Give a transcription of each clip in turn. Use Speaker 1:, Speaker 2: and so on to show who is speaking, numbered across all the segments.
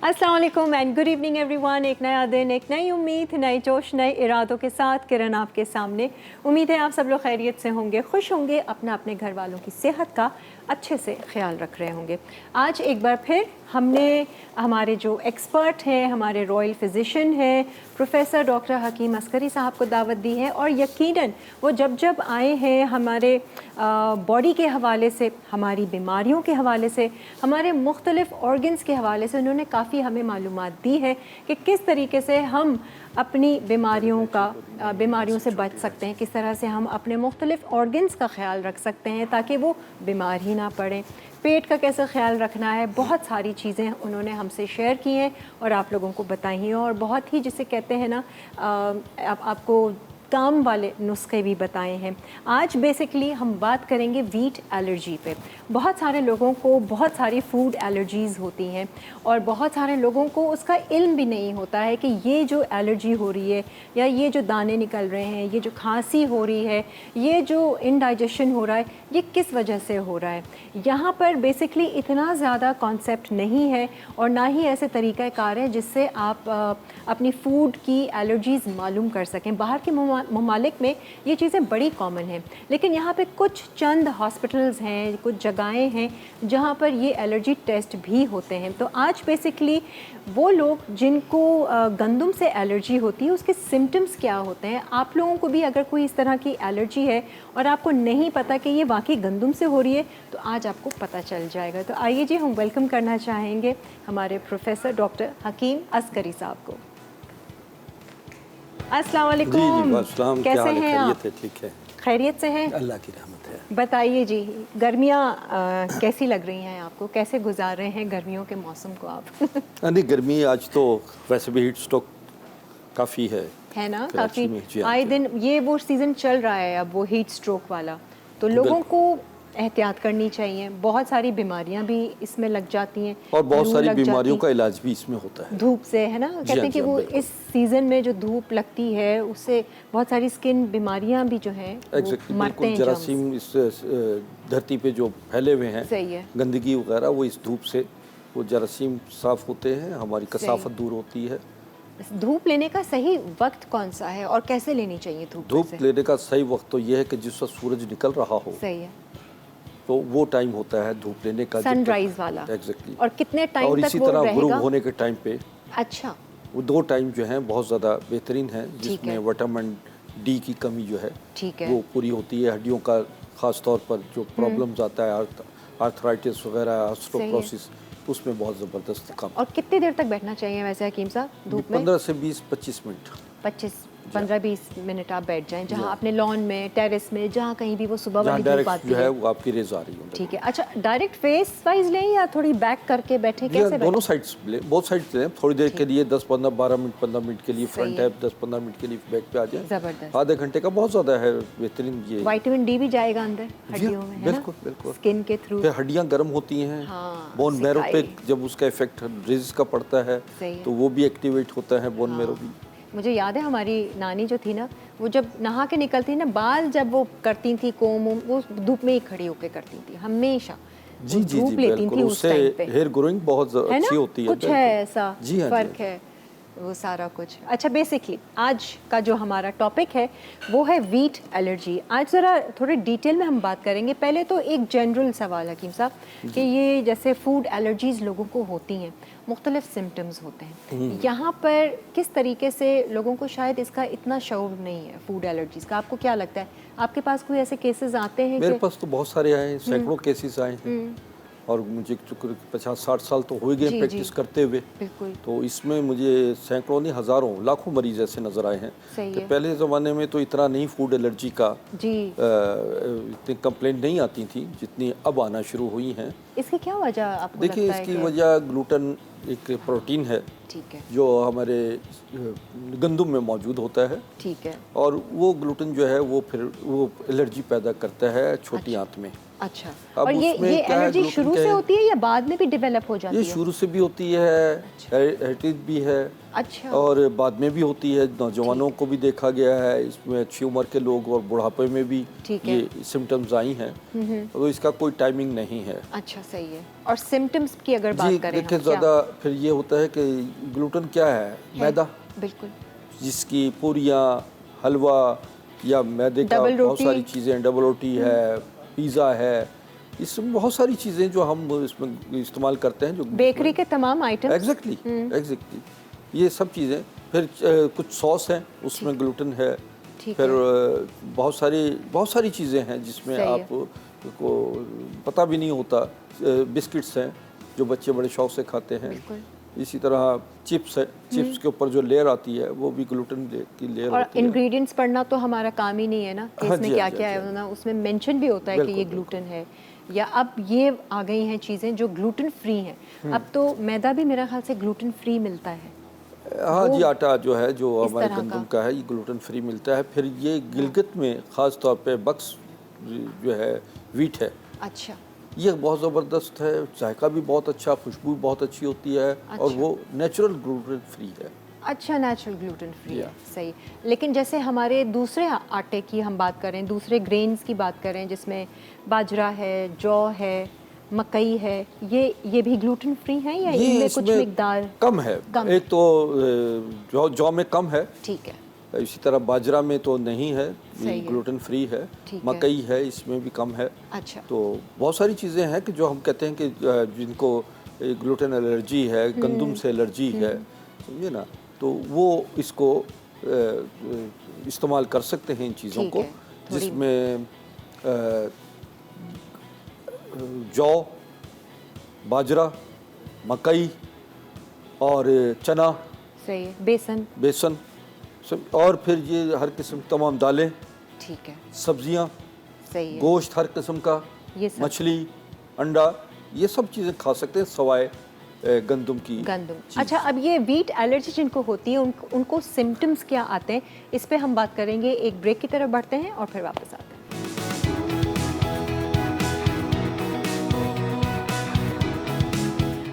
Speaker 1: अस्सलाम वालेकुम and good evening everyone. एक नया दिन, एक नई उम्मीद, नए जोश, नए इरादों के साथ किरण आपके सामने। उम्मीद है आप सब लोग खैरियत से होंगे, खुश होंगे, अपना अपने घर वालों की सेहत का अच्छे से ख्याल रख रहे होंगे। आज एक बार फिर हमने हमारे जो एक्सपर्ट हैं, हमारे रॉयल फिजिशियन हैं, प्रोफेसर डॉक्टर हकीम अस्करी साहब को दावत दी है। और यकीनन वो जब जब आए हैं हमारे बॉडी के हवाले से, हमारी बीमारियों के हवाले से, हमारे मुख्तलिफ़ ऑर्गन्स के हवाले से उन्होंने काफ़ी हमें मालूमात दी है कि किस तरीके से हम अपनी बीमारियों से बच सकते हैं, किस तरह से हम अपने मुख्तलिफ़ ऑर्गन्स का ख्याल रख सकते हैं ताकि वो बीमार ही ना पड़ें, पेट का कैसे ख्याल रखना है। बहुत सारी चीज़ें उन्होंने हमसे शेयर की हैं और आप लोगों को बताई हैं, और बहुत ही जिसे कहते हैं ना आपको काम वाले नुस्खे भी बताए हैं। आज बेसिकली हम बात करेंगे वीट एलर्जी पे। बहुत सारे लोगों को बहुत सारी फूड एलर्जीज़ होती हैं और बहुत सारे लोगों को उसका इल्म भी नहीं होता है कि ये जो एलर्जी हो रही है, या ये जो दाने निकल रहे हैं, ये जो खांसी हो रही है, ये जो इनडाइजेशन हो रहा है, ये किस वजह से हो रहा है। यहाँ पर बेसिकली इतना ज़्यादा कॉन्सेप्ट नहीं है और ना ही ऐसे तरीक़ाकार हैं जिससे आप अपनी फ़ूड की एलर्जीज़ मालूम कर सकें। बाहर के ममालिक में ये चीज़ें बड़ी कॉमन हैं, लेकिन यहाँ पे कुछ चंद हॉस्पिटल्स हैं, कुछ जगहें हैं जहाँ पर ये एलर्जी टेस्ट भी होते हैं। तो आज बेसिकली वो लोग जिनको गंदम से एलर्जी होती है, उसके सिम्टम्स क्या होते हैं, आप लोगों को भी अगर कोई इस तरह की एलर्जी है और आपको नहीं पता कि ये वाकई गंदम से हो रही है, तो आज आपको पता चल जाएगा। तो आइए जी, हम वेलकम करना चाहेंगे हमारे प्रोफेसर डॉक्टर हकीम अस्करी साहब को। अस्सलाम वालेकुम, कैसे हैं आप?
Speaker 2: ठीक है,
Speaker 1: खैरियत से हैं?
Speaker 2: अल्लाह की रहमत है।
Speaker 1: बताइए जी, गर्मियाँ कैसी लग रही हैं आपको? कैसे गुजार रहे हैं गर्मियों के मौसम को आप?
Speaker 2: नहीं, गर्मी आज तो वैसे भी हीट स्ट्रोक काफ़ी है
Speaker 1: ना,
Speaker 2: कराची में,
Speaker 1: काफ़ी आए दिन ये वो सीज़न चल रहा है अब, वो हीट स्ट्रोक वाला। तो लोगों को एहतियात करनी चाहिए। बहुत सारी बीमारियां भी इसमें लग जाती हैं
Speaker 2: और बहुत सारी बीमारियों का इलाज भी इसमें होता है
Speaker 1: धूप से, है ना। कहते हैं कि वो इस सीज़न में जो धूप लगती है उससे बहुत सारी स्किन बीमारियां भी जो हैं मरते हैं।
Speaker 2: जरासीम इस धरती पे जो फैले हुए हैं,
Speaker 1: सही है,
Speaker 2: गंदगी वगैरह, वो इस धूप से वो जरासीम साफ़ होते हैं, हमारी कसाफत दूर होती है।
Speaker 1: धूप लेने का सही वक्त कौन सा है और कैसे लेनी चाहिए
Speaker 2: धूप लेने का सही वक्त तो ये है कि जिस वक्त सूरज निकल रहा हो,
Speaker 1: सही है,
Speaker 2: तो वो टाइम होता है धूप लेने का,
Speaker 1: सनराइज वाला।
Speaker 2: एग्जैक्टली।
Speaker 1: और कितने टाइम
Speaker 2: और
Speaker 1: तक
Speaker 2: इसी
Speaker 1: वो
Speaker 2: तरह
Speaker 1: रहेगा?
Speaker 2: गुरूब होने के टाइम पे,
Speaker 1: अच्छा,
Speaker 2: वो दो टाइम जो हैं बहुत ज़्यादा बेहतरीन है, जिसमें विटामिन डी की कमी जो है वो पूरी होती है। हड्डियों का ख़ास तौर पर जो प्रॉब्लम्स आता है, आर्थराइटिस वगैरह, ऑस्टियोपोरोसिस, उसमें बहुत ज़बरदस्त काम।
Speaker 1: और कितनी देर तक बैठना चाहिए वैसे हकीम साहब धूप में?
Speaker 2: 15 से 20-25 मिनट।
Speaker 1: 15-20 मिनट आप बैठ जाएं, जहाँ अपने लॉन में, टेरेस में, जहाँ कहीं भी वो सुबह वाली धूप आती
Speaker 2: जो है वो आपकी रेज़ आ रही है।
Speaker 1: ठीक है। अच्छा, डायरेक्ट फेस वाइज लें या थोड़ी बैक करके बैठे, कैसे?
Speaker 2: दोनों साइड्स लें, बोथ साइड्स लें। थोड़ी देर के लिए 10-15-12 मिनट, 15 मिनट के लिए फ्रंट है, 10-15 मिनट के लिए बैक पे आ जाए।
Speaker 1: जबरदस्त।
Speaker 2: आधे घंटे का बहुत ज़्यादा है, बेहतरीन। ये
Speaker 1: विटामिन डी भी जाएगा अंदर हड्डियों में, है ना?
Speaker 2: बिल्कुल,
Speaker 1: स्किन के थ्रू।
Speaker 2: फिर हड्डियाँ गर्म होती हैं, बोन मैरो पे जब उसका इफेक्ट रेज़ का पड़ता है तो वो भी एक्टिवेट होता है, बोन मैरो भी।
Speaker 1: मुझे याद है हमारी नानी जो थी ना, वो जब नहा के निकलती ना, बाल जब वो करती थी कोम, वो धूप में ही खड़ी होकर करती थी हमेशा।
Speaker 2: जी,
Speaker 1: धूप लेती थी उस टाइम पे।
Speaker 2: हेयर ग्रोइंग बहुत अच्छी होती है।
Speaker 1: कुछ है ऐसा फर्क है वो सारा कुछ। अच्छा, बेसिकली आज का जो हमारा टॉपिक है वो है वीट एलर्जी। आज ज़रा थोड़े डिटेल में हम बात करेंगे। पहले तो एक जनरल सवाल हकीम साहब कि ये जैसे फूड एलर्जीज़ लोगों को होती हैं, मुख्तलिफ सिम्टम्स होते हैं, यहाँ पर किस तरीके से लोगों को शायद इसका इतना शऊर नहीं है फूड एलर्जीज़ का। आपको क्या लगता है, आपके पास कोई ऐसे केसेस आते हैं?
Speaker 2: मेरे पास तो बहुत सारे आए हैं, सैकड़ों केसेस आए हैं, और मुझे 50-60 साल तो हो गए प्रैक्टिस करते हुए। तो इसमें मुझे सैकड़ों नहीं, हज़ारों, लाखों मरीज ऐसे नज़र आए हैं। तो पहले ज़माने में तो इतना नहीं फूड एलर्जी का इतनी कंप्लेंट नहीं आती थी जितनी अब आना शुरू हुई हैं।
Speaker 1: इसकी क्या वजह आपको लगता है?
Speaker 2: देखिए, इसकी वजह ग्लूटेन एक प्रोटीन है, ठीक है, जो हमारे गंदम में मौजूद होता है, ठीक है, और वो ग्लूटेन जो है वो फिर वो एलर्जी पैदा करता है छोटी आंत में।
Speaker 1: अच्छा, और ये एलर्जी शुरू से होती है या बाद में भी डेवलप हो जाती है?
Speaker 2: ये शुरू से भी होती है, हेरिटेज भी है, अच्छा, और बाद में भी होती है। नौजवानों को भी देखा गया है, इसमें अच्छी उम्र के लोग और बुढ़ापे में भी ये सिम्टम्स आई हैं। तो इसका कोई टाइमिंग नहीं है।
Speaker 1: अच्छा, अच्छा, सही है। और सिम्टम्स की अगर बात करें
Speaker 2: देखिए
Speaker 1: हम, क्या?
Speaker 2: ज़्यादा फिर ये होता है कि ग्लूटेन क्या है? मैदा,
Speaker 1: बिल्कुल।
Speaker 2: जिसकी पूरियाँ, हलवा या मैदे का
Speaker 1: डबल
Speaker 2: बहुत
Speaker 1: रोटी।
Speaker 2: सारी चीज़ें, डबल रोटी है, पिज़्ज़ा है, इसमें बहुत सारी चीज़ें जो हम इसमें इस्तेमाल करते हैं जो
Speaker 1: बेकरी के तमाम आइटम्स।
Speaker 2: एग्जैक्टली एग्जैक्टली ये सब चीज़ें। फिर कुछ सॉस हैं, उसमें ग्लूटेन है।
Speaker 1: ठीक
Speaker 2: फिर
Speaker 1: है।
Speaker 2: बहुत सारी चीज़ें हैं जिसमें
Speaker 1: सही है।
Speaker 2: आप को पता भी नहीं होता। बिस्किट्स हैं जो बच्चे बड़े शौक से खाते हैं।
Speaker 1: बिल्कुल।
Speaker 2: इसी तरह चिप्स है, चिप्स के ऊपर जो लेयर आती है वो भी ग्लूटेन की लेयर
Speaker 1: और
Speaker 2: होती है।
Speaker 1: इंग्रेडिएंट्स पढ़ना तो हमारा काम ही नहीं है ना कि
Speaker 2: हाँ
Speaker 1: इसमें
Speaker 2: जी,
Speaker 1: क्या
Speaker 2: हाँ जी,
Speaker 1: क्या
Speaker 2: हाँ
Speaker 1: है
Speaker 2: जी।
Speaker 1: ना, उसमें मेंशन भी होता है कि ये
Speaker 2: बिल्कुल,
Speaker 1: ग्लूटेन है। या अब ये आ गई हैं चीज़ें जो ग्लूटेन फ्री हैं। अब तो मैदा भी मेरा ख्याल से ग्लूटेन फ्री मिलता है।
Speaker 2: हाँ
Speaker 1: वो
Speaker 2: जी, आटा जो है जो
Speaker 1: इस
Speaker 2: हमारे
Speaker 1: तरह
Speaker 2: गंदम
Speaker 1: का।
Speaker 2: का है ये ग्लूटेन फ्री मिलता है। फिर ये गिलगित में ख़ास तौर पे बक्स जो है वीट है,
Speaker 1: अच्छा।
Speaker 2: ये बहुत ज़बरदस्त है, जायका भी बहुत अच्छा, खुशबू भी बहुत अच्छी होती है और
Speaker 1: अच्छा।
Speaker 2: वो नेचुरल ग्लूटेन फ्री है।
Speaker 1: अच्छा, नेचुरल ग्लूटेन फ्री है,
Speaker 2: या।
Speaker 1: सही। लेकिन जैसे हमारे दूसरे आटे की हम बात करें, दूसरे ग्रेन्स की बात करें जिसमें बाजरा है, जौ है, मकई है, ये भी ग्लूटेन फ्री है या
Speaker 2: ये
Speaker 1: इनमें कुछ
Speaker 2: इसमें
Speaker 1: मिकदार
Speaker 2: कम है।
Speaker 1: कम?
Speaker 2: एक तो जौ में कम है,
Speaker 1: ठीक है।
Speaker 2: इसी तरह बाजरा में तो नहीं है, ये
Speaker 1: सही है।
Speaker 2: ग्लूटेन फ्री है।
Speaker 1: ठीक है।
Speaker 2: मकई है, इसमें भी कम है।
Speaker 1: अच्छा।
Speaker 2: तो बहुत सारी चीज़ें हैं कि जो हम कहते हैं कि जिनको ग्लूटेन एलर्जी है, गंदम से एलर्जी है, समझे ना, तो वो इसको इस्तेमाल कर सकते हैं इन चीज़ों
Speaker 1: ठीक
Speaker 2: को,
Speaker 1: है, थोड़ी-
Speaker 2: जिसमें जौ, बाजरा, मकई और चना,
Speaker 1: सही है। बेसन।
Speaker 2: बेसन और फिर ये हर किस्म की तमाम दालें,
Speaker 1: ठीक है।
Speaker 2: सब्जियां,
Speaker 1: सही है।
Speaker 2: गोश्त हर किस्म का,
Speaker 1: ये सब
Speaker 2: मछली, अंडा, ये सब चीज़ें खा सकते हैं सवाए गंदम की।
Speaker 1: गंदम।
Speaker 2: चीज़।
Speaker 1: अच्छा, अब ये वीट एलर्जी जिनको होती है उनको सिम्टम्स क्या आते हैं, इस पे हम बात करेंगे। एक ब्रेक की तरफ बढ़ते हैं और फिर वापस आते हैं।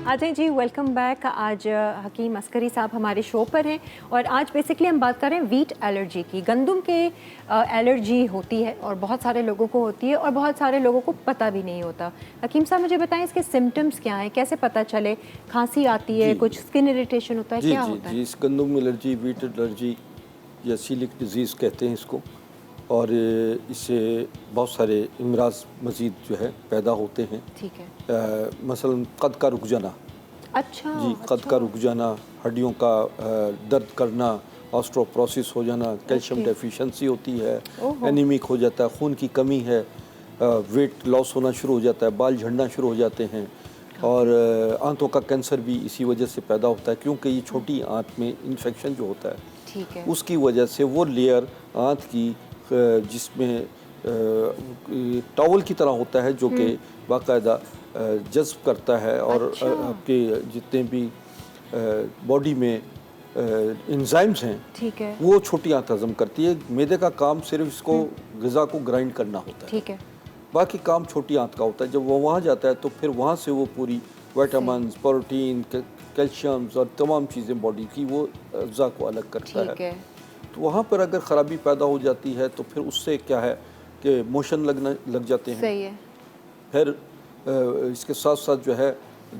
Speaker 1: आ जाए जी, वेलकम बैक। आज हकीम अस्करी साहब हमारे शो पर हैं और आज बेसिकली हम बात कर रहे हैं वीट एलर्जी की। गंदम के एलर्जी होती है और बहुत सारे लोगों को होती है और बहुत सारे लोगों को पता भी नहीं होता। हकीम साहब मुझे बताएं इसके सिम्टम्स क्या हैं, कैसे पता चले? खांसी आती है, कुछ स्किन इरिटेशन होता है, क्या होता है?
Speaker 2: इस गंदम एलर्जी, वीट एलर्जी या सीलिक डिजीज़ कहते हैं इसको, और इससे बहुत सारे इमराज मज़ीद जो है पैदा होते हैं।
Speaker 1: ठीक है।
Speaker 2: मसलन कद का रुक जाना।
Speaker 1: अच्छा
Speaker 2: जी, कद का रुक जाना, हड्डियों का दर्द करना, ऑस्ट्रोप्रोसिस हो जाना, कैल्शियम डेफिशिएंसी होती है, एनीमिक हो जाता है, खून की कमी है, वेट लॉस होना शुरू हो जाता है, बाल झड़ना शुरू हो जाते हैं, और आंतों का कैंसर भी इसी वजह से पैदा होता है, क्योंकि ये छोटी आंत में इन्फेक्शन जो होता है,
Speaker 1: ठीक है,
Speaker 2: उसकी वजह से वो लेयर आंत की जिसमें टॉवल की तरह होता है जो कि बाकायदा जज्ब करता है और
Speaker 1: अच्छा।
Speaker 2: आपके जितने भी बॉडी में एंजाइम्स हैं,
Speaker 1: ठीक है,
Speaker 2: वो छोटी आंत हजम करती है। मैदे का काम सिर्फ इसको ग़िज़ा को ग्राइंड करना होता है,
Speaker 1: ठीक है,
Speaker 2: बाकी काम छोटी आंत का होता है। जब वो वहाँ जाता है तो फिर वहाँ से वो पूरी विटामिन, प्रोटीन, कैल्शियम्स और तमाम चीज़ें बॉडी की वो अज़ा को अलग करता
Speaker 1: ठीक है।
Speaker 2: तो वहाँ पर अगर ख़राबी पैदा हो जाती है तो फिर उससे क्या है कि मोशन लग जाते हैं।
Speaker 1: सही है।
Speaker 2: फिर इसके साथ साथ जो है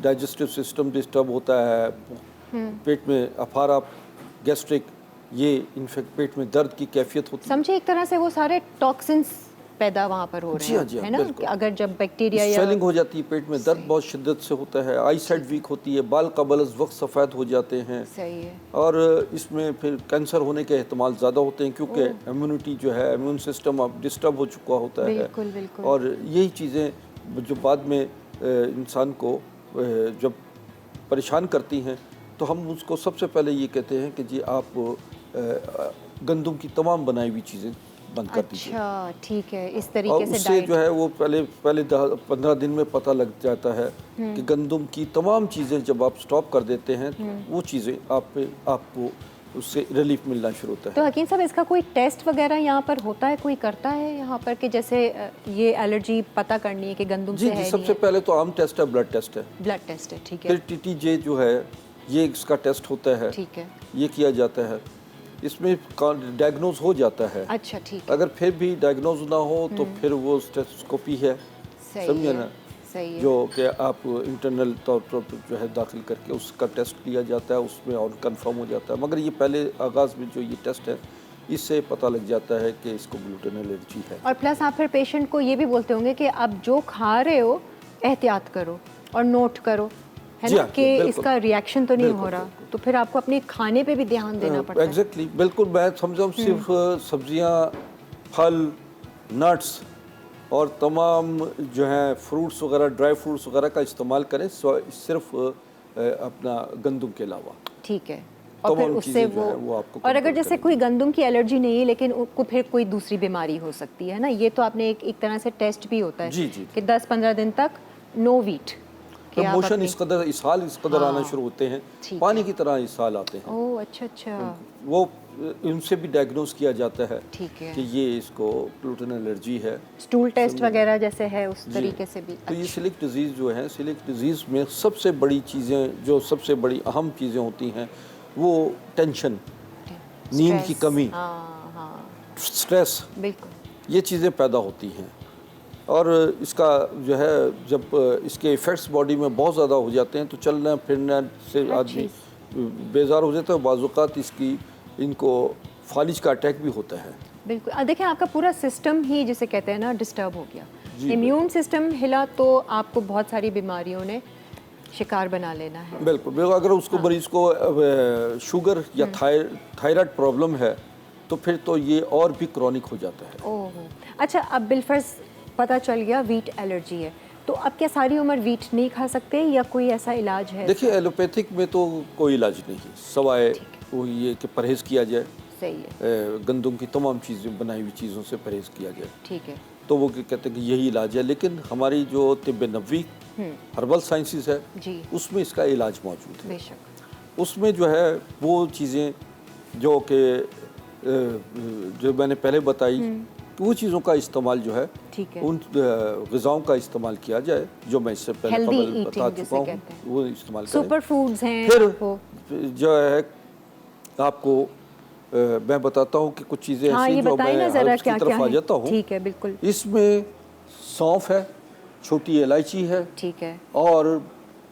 Speaker 2: डाइजेस्टिव सिस्टम डिस्टर्ब होता है, पेट में अफारा, गैस्ट्रिक, ये इनफेक्ट पेट में दर्द की कैफियत होती है।
Speaker 1: समझे, एक तरह से वो सारे टॉक्सिन्स पैदा वहाँ पर हो रहे हैं,
Speaker 2: जी हाँ,
Speaker 1: है ना?
Speaker 2: बिल्कुल।
Speaker 1: अगर जब बैक्टीरिया या
Speaker 2: स्वेलिंग हो जाती है, पेट में दर्द बहुत शिद्दत से होता है, आई साइड वीक होती है, बाल कबल वक्त सफ़ेद हो जाते हैं।
Speaker 1: सही है।
Speaker 2: और इसमें फिर कैंसर होने के एहतमाल ज़्यादा होते हैं, क्योंकि इम्यूनिटी जो है, इम्यून सिस्टम अब डिस्टर्ब हो चुका होता है।
Speaker 1: बिल्कुल बिल्कुल।
Speaker 2: और यही चीज़ें जो बाद में इंसान को जब परेशान करती हैं तो हम उसको सबसे पहले ये कहते हैं कि जी आप गंदम की तमाम बनाई हुई चीज़ें बंद कर दीजिए।
Speaker 1: अच्छा, ठीक है, इस
Speaker 2: और
Speaker 1: तरीके से
Speaker 2: उससे
Speaker 1: डाइट।
Speaker 2: जो है वो पहले 15 दिन में पता लग जाता है कि गंदम की तमाम चीज़ें जब आप स्टॉप कर देते हैं तो वो चीज़ें आपको उससे रिलीफ मिलना शुरू होता है।
Speaker 1: तो हकीम साहब, इसका कोई टेस्ट वगैरह यहाँ पर होता है, कोई करता है यहाँ पर कि जैसे ये एलर्जी पता करनी है कि गंदम से है?
Speaker 2: सबसे पहले तो आम टेस्ट है, ब्लड टेस्ट है।
Speaker 1: ब्लड टेस्ट है, ठीक है।
Speaker 2: फिर TTJ जो है ये इसका टेस्ट होता है,
Speaker 1: ठीक है।
Speaker 2: ये किया जाता है, इसमें डायग्नोज हो जाता है।
Speaker 1: अच्छा, ठीक है।
Speaker 2: अगर फिर भी डायग्नोज ना हो तो फिर वो स्टेथोस्कोपी है,
Speaker 1: सही
Speaker 2: समझे
Speaker 1: है,
Speaker 2: ना,
Speaker 1: सही है।
Speaker 2: जो कि आप इंटरनल तौर पर जो है दाखिल करके उसका टेस्ट लिया जाता है, उसमें और कंफर्म हो जाता है। मगर ये पहले आगाज़ में जो ये टेस्ट है, इससे पता लग जाता है कि इसको ग्लूटेन एलर्जी है।
Speaker 1: और प्लस आप फिर पेशेंट को ये भी बोलते होंगे कि आप जो खा रहे हो एहतियात करो और नोट करो, है ना, कि इसका रिएक्शन तो नहीं हो रहा, तो फिर आपको अपने खाने पे भी ध्यान देना पड़ता है।
Speaker 2: एग्जैक्टली, बिल्कुल। मैं समझा सिर्फ सब्जियां, फल, नट्स और तमाम जो है फ्रूट्स वगैरह, ड्राई फ्रूट्स वगैरह का इस्तेमाल करें, सिर्फ अपना गंदम के अलावा।
Speaker 1: ठीक है। और फिर उससे वो आपको, और अगर जैसे कोई गंदम की एलर्जी नहीं है लेकिन उसको फिर कोई दूसरी बीमारी हो सकती है ना, ये तो आपने एक तरह से टेस्ट भी होता है
Speaker 2: जी जी,
Speaker 1: कि 10-15 दिन तक नो वीट,
Speaker 2: मोशन इस कदर आना शुरू होते हैं, पानी की तरह इसहाल आते हैं।
Speaker 1: ओह अच्छा अच्छा,
Speaker 2: वो इनसे भी डायग्नोस किया जाता है,
Speaker 1: ठीक है,
Speaker 2: कि ये इसको ग्लूटेन एलर्जी है।
Speaker 1: स्टूल टेस्ट वगैरह जैसे है उस तरीके से भी।
Speaker 2: तो ये सिलिक डिजीज़ जो है, सिलिक डिजीज़ में सबसे बड़ी चीज़ें, जो सबसे बड़ी अहम चीज़ें होती हैं, वो टेंशन, नींद की कमी, स्ट्रेस, बिल्कुल, ये चीज़ें पैदा होती हैं। और इसका जो है, जब इसके इफ़ेक्ट्स बॉडी में बहुत ज़्यादा हो जाते हैं तो चलना फिरना से आदमी बेजार हो जाता है। बाज़ इनको फालिज का अटैक भी होता है।
Speaker 1: बिल्कुल, देखिए आपका पूरा सिस्टम ही जिसे कहते हैं ना डिस्टर्ब हो गया, इम्यून सिस्टम हिला तो आपको बहुत सारी बीमारियों ने शिकार बना लेना है।
Speaker 2: बिल्कुल, अगर उसको मरीज को शुगर या थायराइड प्रॉब्लम है तो फिर तो ये और भी क्रॉनिक हो जाता है।
Speaker 1: ओह अच्छा, अब बिलफर्ज पता चल गया वीट एलर्जी है, तो अब क्या सारी उम्र वीट नहीं खा सकते या कोई ऐसा इलाज है?
Speaker 2: देखिए, एलोपैथिक में तो कोई इलाज नहीं है, सवाए वो ये कि परहेज़ किया जाए।
Speaker 1: सही है,
Speaker 2: गंदम की तमाम चीज़ें, बनाई हुई चीज़ों से परहेज़ किया जाए।
Speaker 1: ठीक है,
Speaker 2: तो वो कहते हैं कि यही इलाज है। लेकिन हमारी जो तिब्ब नबवी हर्बल साइंसेस है जी, उसमें इसका इलाज मौजूद है। बेशक उसमें जो है वो चीज़ें जो कि जो मैंने पहले बताई, वो चीज़ों का इस्तेमाल जो है, उन ग़िज़ाओं का इस्तेमाल किया जाए जो मैं इससे पहले बता चुका हूँ, वो इस्तेमाल करें।
Speaker 1: सुपर फूड्स हैं।
Speaker 2: फिर जो है आपको मैं बताता हूँ कि कुछ चीज़ें ऐसी जो मैं हर्ब्स की तरफ आ जाता हूँ।
Speaker 1: ठीक है, बिल्कुल।
Speaker 2: इसमें सौंफ है, छोटी इलायची है, ठीक है, और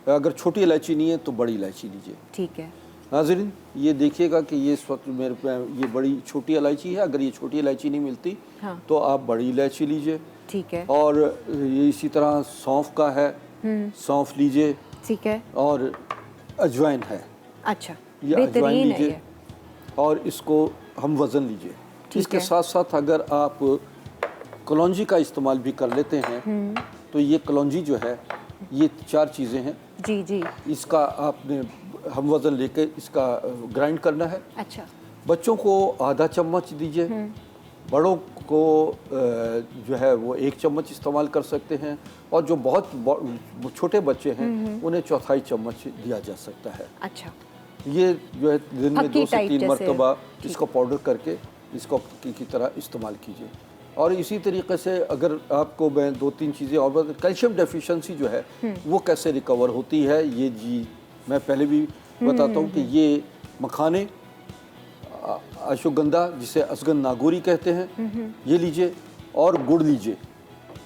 Speaker 2: अगर छोटी इलायची नहीं है तो बड़ी इलायची लीजिए। ठीक है नाज़रीन, ये देखिएगा कि ये इस वक्त मेरे पे ये बड़ी छोटी इलायची है। अगर ये छोटी इलायची नहीं मिलती तो आप बड़ी इलायची लीजिए। ठीक है, और ये इसी तरह सौंफ का है, सौंफ लीजिए। ठीक है, और अजवाइन है। अच्छा, ये अजवाइन लीजिए और इसको हम वज़न लीजिए। इसके साथ साथ अगर आप कलौंजी का इस्तेमाल भी कर लेते हैं तो ये कलौंजी जो है, ये 4 चीज़ें हैं जी जी। इसका आपने हम वज़न लेके इसका ग्राइंड करना है। अच्छा, बच्चों को आधा चम्मच दीजिए, बड़ों को जो है वो 1 चम्मच इस्तेमाल कर सकते हैं, और जो बहुत छोटे बच्चे हैं उन्हें चौथाई चम्मच दिया जा सकता है। अच्छा, ये जो है दिन में 2 से 3 मरतबा इसको पाउडर करके इसको की तरह इस्तेमाल कीजिए। और इसी तरीके से अगर आपको मैं 2-3 चीज़ें और, कैल्शियम डेफिशिएंसी जो है वो कैसे रिकवर होती है, ये जी मैं पहले भी बताता हूँ कि ये मखाने, अश्वगंधा जिसे असगन नागौरी कहते हैं, ये लीजिए, और गुड़ लीजिए।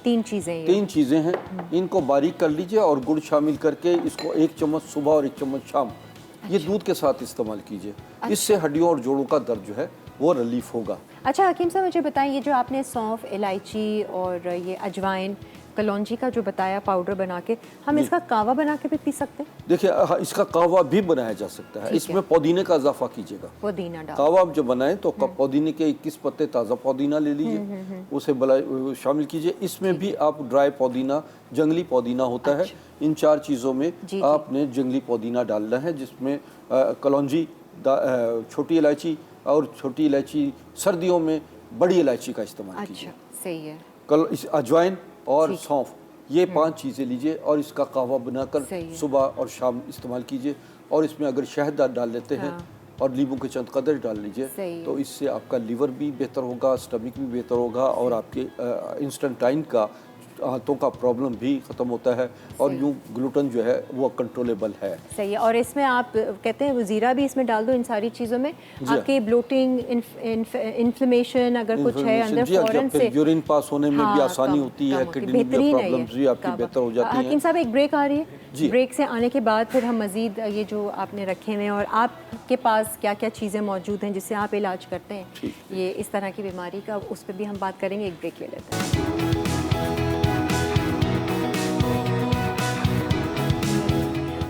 Speaker 2: 3 चीज़ें हैं, इनको बारीक कर लीजिए और गुड़ शामिल करके इसको 1 चम्मच सुबह और 1 चम्मच शाम, ये दूध के साथ इस्तेमाल कीजिए। इससे हड्डियों और जोड़ों का दर्द जो है वो रिलीफ होगा। अच्छा हकीम साहब, मुझे बताएं, ये जो आपने सौंफ, इलायची और ये अजवाइन, कलौंजी का जो बताया पाउडर बना के, हम इसका कावा बना के भी पी सकते हैं? देखिए, इसका कावा भी बनाया जा सकता है। इसमें पुदीने का इजाफा कीजिएगा। पुदीना डाल कावा आप जब बनाएं तो पुदीने के 21 पत्ते ताज़ा पुदीना ले लीजिए, उसे शामिल कीजिए। इसमें भी आप ड्राई पुदीना, जंगली पुदीना होता है, इन 4 चीज़ों में आपने जंगली पुदीना डालना है, जिसमें कलौंजी, छोटी इलायची, और छोटी इलायची सर्दियों में बड़ी इलायची का इस्तेमाल कीजिए। सही है। अजवाइन और सौंफ, ये 5 चीज़ें लीजिए और इसका कहवा बनाकर सुबह और शाम इस्तेमाल कीजिए। और इसमें अगर शहद डाल लेते हैं और नींबू के चंद कदर डाल लीजिए तो इससे आपका लीवर भी बेहतर होगा, स्टमक भी बेहतर होगा, और आपके इंस्टेंटाइन का आंतों का प्रॉब्लम भी ख़त्म होता है और यूँ ग्लूटेन जो है वो कंट्रोलेबल है।
Speaker 1: सही है। और इसमें आप कहते हैं वो ज़ीरा भी इसमें डाल दो इन सारी चीज़ों में, आपके ब्लोटिंग, इन्फ्लेमेशन अगर कुछ है अंदर फ़ौरन से
Speaker 2: यूरिन पास होने में भी आसानी होती है, किडनी में प्रॉब्लम्स भी आपकी बेहतर हो जाती हैं।
Speaker 1: हकीम साहब एक ब्रेक आ रही है, ब्रेक से आने के बाद फिर हम मज़ीद ये जो आपने रखे हुए हैं और आपके पास क्या क्या चीज़ें मौजूद हैं जिससे आप इलाज करते हैं ये इस तरह की बीमारी का, उस पर भी हम बात करेंगे। एक ब्रेक ले लेते हैं।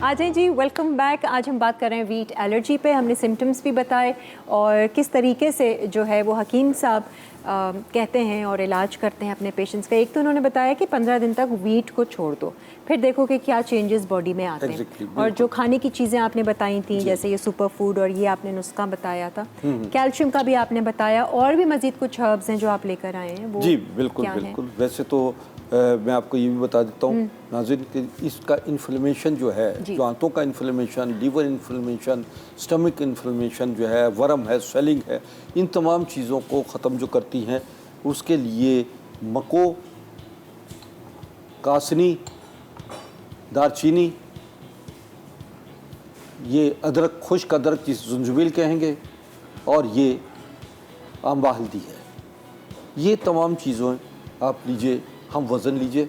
Speaker 1: आ जाए जी, वेलकम बैक। आज हम बात कर रहे हैं वीट एलर्जी पे। हमने सिम्टम्स भी बताए और किस तरीके से जो है वो हकीम साहब कहते हैं और इलाज करते हैं अपने पेशेंट्स का। एक तो उन्होंने बताया कि 15 दिन तक वीट को छोड़ दो, फिर देखो कि क्या चेंजेस बॉडी में आते हैं। और जो खाने की चीज़ें आपने बताई थी जैसे ये सुपर फूड और ये आपने नुस्खा बताया था, कैल्शियम का भी आपने बताया, और भी मजीद कुछ हर्ब्स हैं जो आप लेकर आए हैं वो
Speaker 2: जी बिल्कुल बिल्कुल। वैसे तो मैं आपको ये भी बता देता हूँ नाज़रीन कि इसका इन्फ्लेमेशन जो है, जो आंतों का inflammation, liver inflammation, stomach inflammation जो है, वर्म है, स्वेलिंग है, इन तमाम चीज़ों को ख़त्म जो करती हैं उसके लिए मको, कासनी, दारचीनी, ये अदरक, खुश्क अदरक जिस ज़ुंजबील कहेंगे, और ये आंबा हल्दी है, ये तमाम चीज़ों आप लीजिए, हम वज़न लीजिए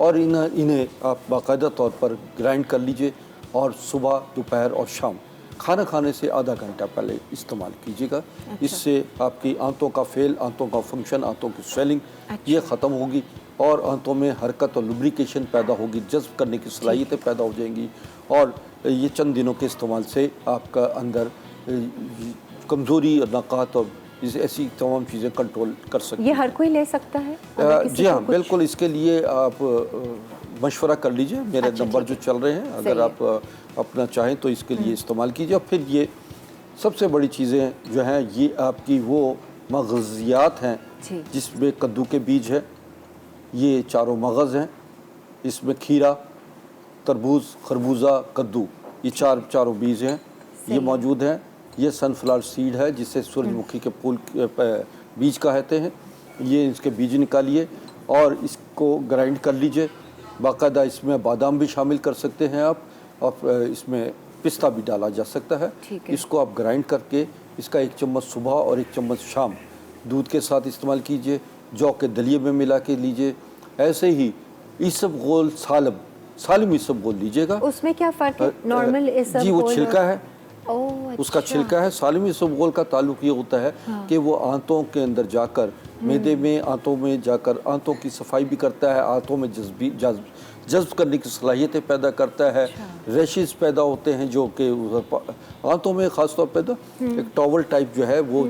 Speaker 2: और इन्हें आप बाकायदा तौर पर ग्राइंड कर लीजिए और सुबह, दोपहर और शाम खाना खाने से आधा घंटा पहले इस्तेमाल कीजिएगा। अच्छा। इससे आपकी आंतों का फेल, आंतों का फंक्शन, आंतों की स्वेलिंग ये ख़त्म होगी और आंतों में हरकत और लुब्रिकेशन पैदा होगी, जज्ब करने की सलाहियतें पैदा हो जाएंगी और ये चंद दिनों के इस्तेमाल से आपका अंदर कमज़ोरी और नकात और ऐसी तमाम चीज़ें कंट्रोल कर सकते हैं।
Speaker 1: ये हर कोई ले सकता है?
Speaker 2: जी हाँ, बिल्कुल। इसके लिए आप मशवरा कर लीजिए, मेरे नंबर जो चल रहे हैं, अगर आप अपना चाहें तो इसके लिए इस्तेमाल कीजिए। और फिर ये सबसे बड़ी चीज़ें जो हैं ये आपकी वो मग़ज़ियात हैं जिसमें कद्दू के बीज है, ये चारों मगज़ हैं, इसमें खीरा, तरबूज, खरबूजा, कद्दू, ये चारों बीज हैं, ये मौजूद हैं। ये सनफ्लावर सीड है जिसे सूरजमुखी के फूल बीज कहते हैं, ये इसके बीज निकालिए और इसको ग्राइंड कर लीजिए। बाकायदा इसमें बादाम भी शामिल कर सकते हैं आप, और इसमें पिस्ता भी डाला जा सकता है। इसको आप ग्राइंड करके इसका 1 चम्मच सुबह और 1 चम्मच शाम दूध के साथ इस्तेमाल कीजिए। जौ के दलिए में मिला के लीजिए। ऐसे ही इसबगोल सालिम इसबगोल लीजिएगा।
Speaker 1: उसमें क्या फ़र्क है? नॉर्मल इसबगोल
Speaker 2: जी वो छिलका है, उसका
Speaker 1: अच्छा।
Speaker 2: छिलका है। सालिम इसबगोल का ताल्लुक ये होता है कि वो आंतों के अंदर जाकर मैदे में, आंतों में जाकर आंतों की सफाई भी करता है, आंतों में जज्ब करने की सलाहियतें पैदा करता है। रैशेस पैदा होते हैं जो कि आंतों में ख़ास तौर पर एक टॉवल टाइप जो है वो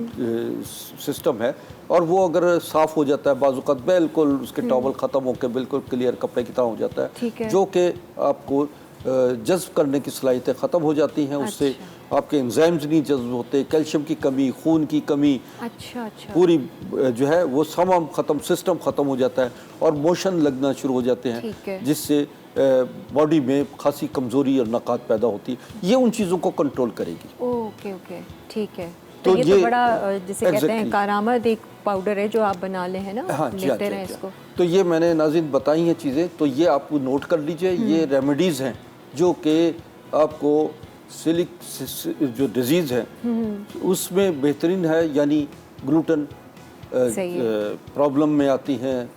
Speaker 2: सिस्टम है, और वो अगर साफ़ हो जाता है बाज़-औक़ात बिल्कुल उसके टॉवल ख़त्म होकर बिल्कुल क्लियर कपड़े की तरह हो जाता है, जो कि आपको जज्ब करने की सलाहियतें ख़त्म हो जाती हैं। उससे आपके एंजाइम्स नहीं जज्ब होते, कैल्शियम की कमी, खून की कमी, पूरी जो है वो तमाम ख़त्म, सिस्टम ख़त्म हो जाता है और मोशन लगना शुरू हो जाते हैं, जिससे बॉडी में खासी कमज़ोरी और नकात पैदा होती है। ये उन चीज़ों को कंट्रोल करेगी।
Speaker 1: ओके ओके, ठीक है। तो ये तो बड़ा जिसे कहते हैं कारामद एक पाउडर है जो आप बना ले हैं ना।
Speaker 2: हाँ,
Speaker 1: लेते रहें इसको।
Speaker 2: तो ये मैंने नाज़रीन बताई हैं चीज़ें, तो ये आप नोट कर लीजिए। ये रेमेडीज़ हैं जो कि आपको सिलिक जो डिजीज़ है उसमें बेहतरीन है, यानी ग्लूटेन प्रॉब्लम में आती हैं,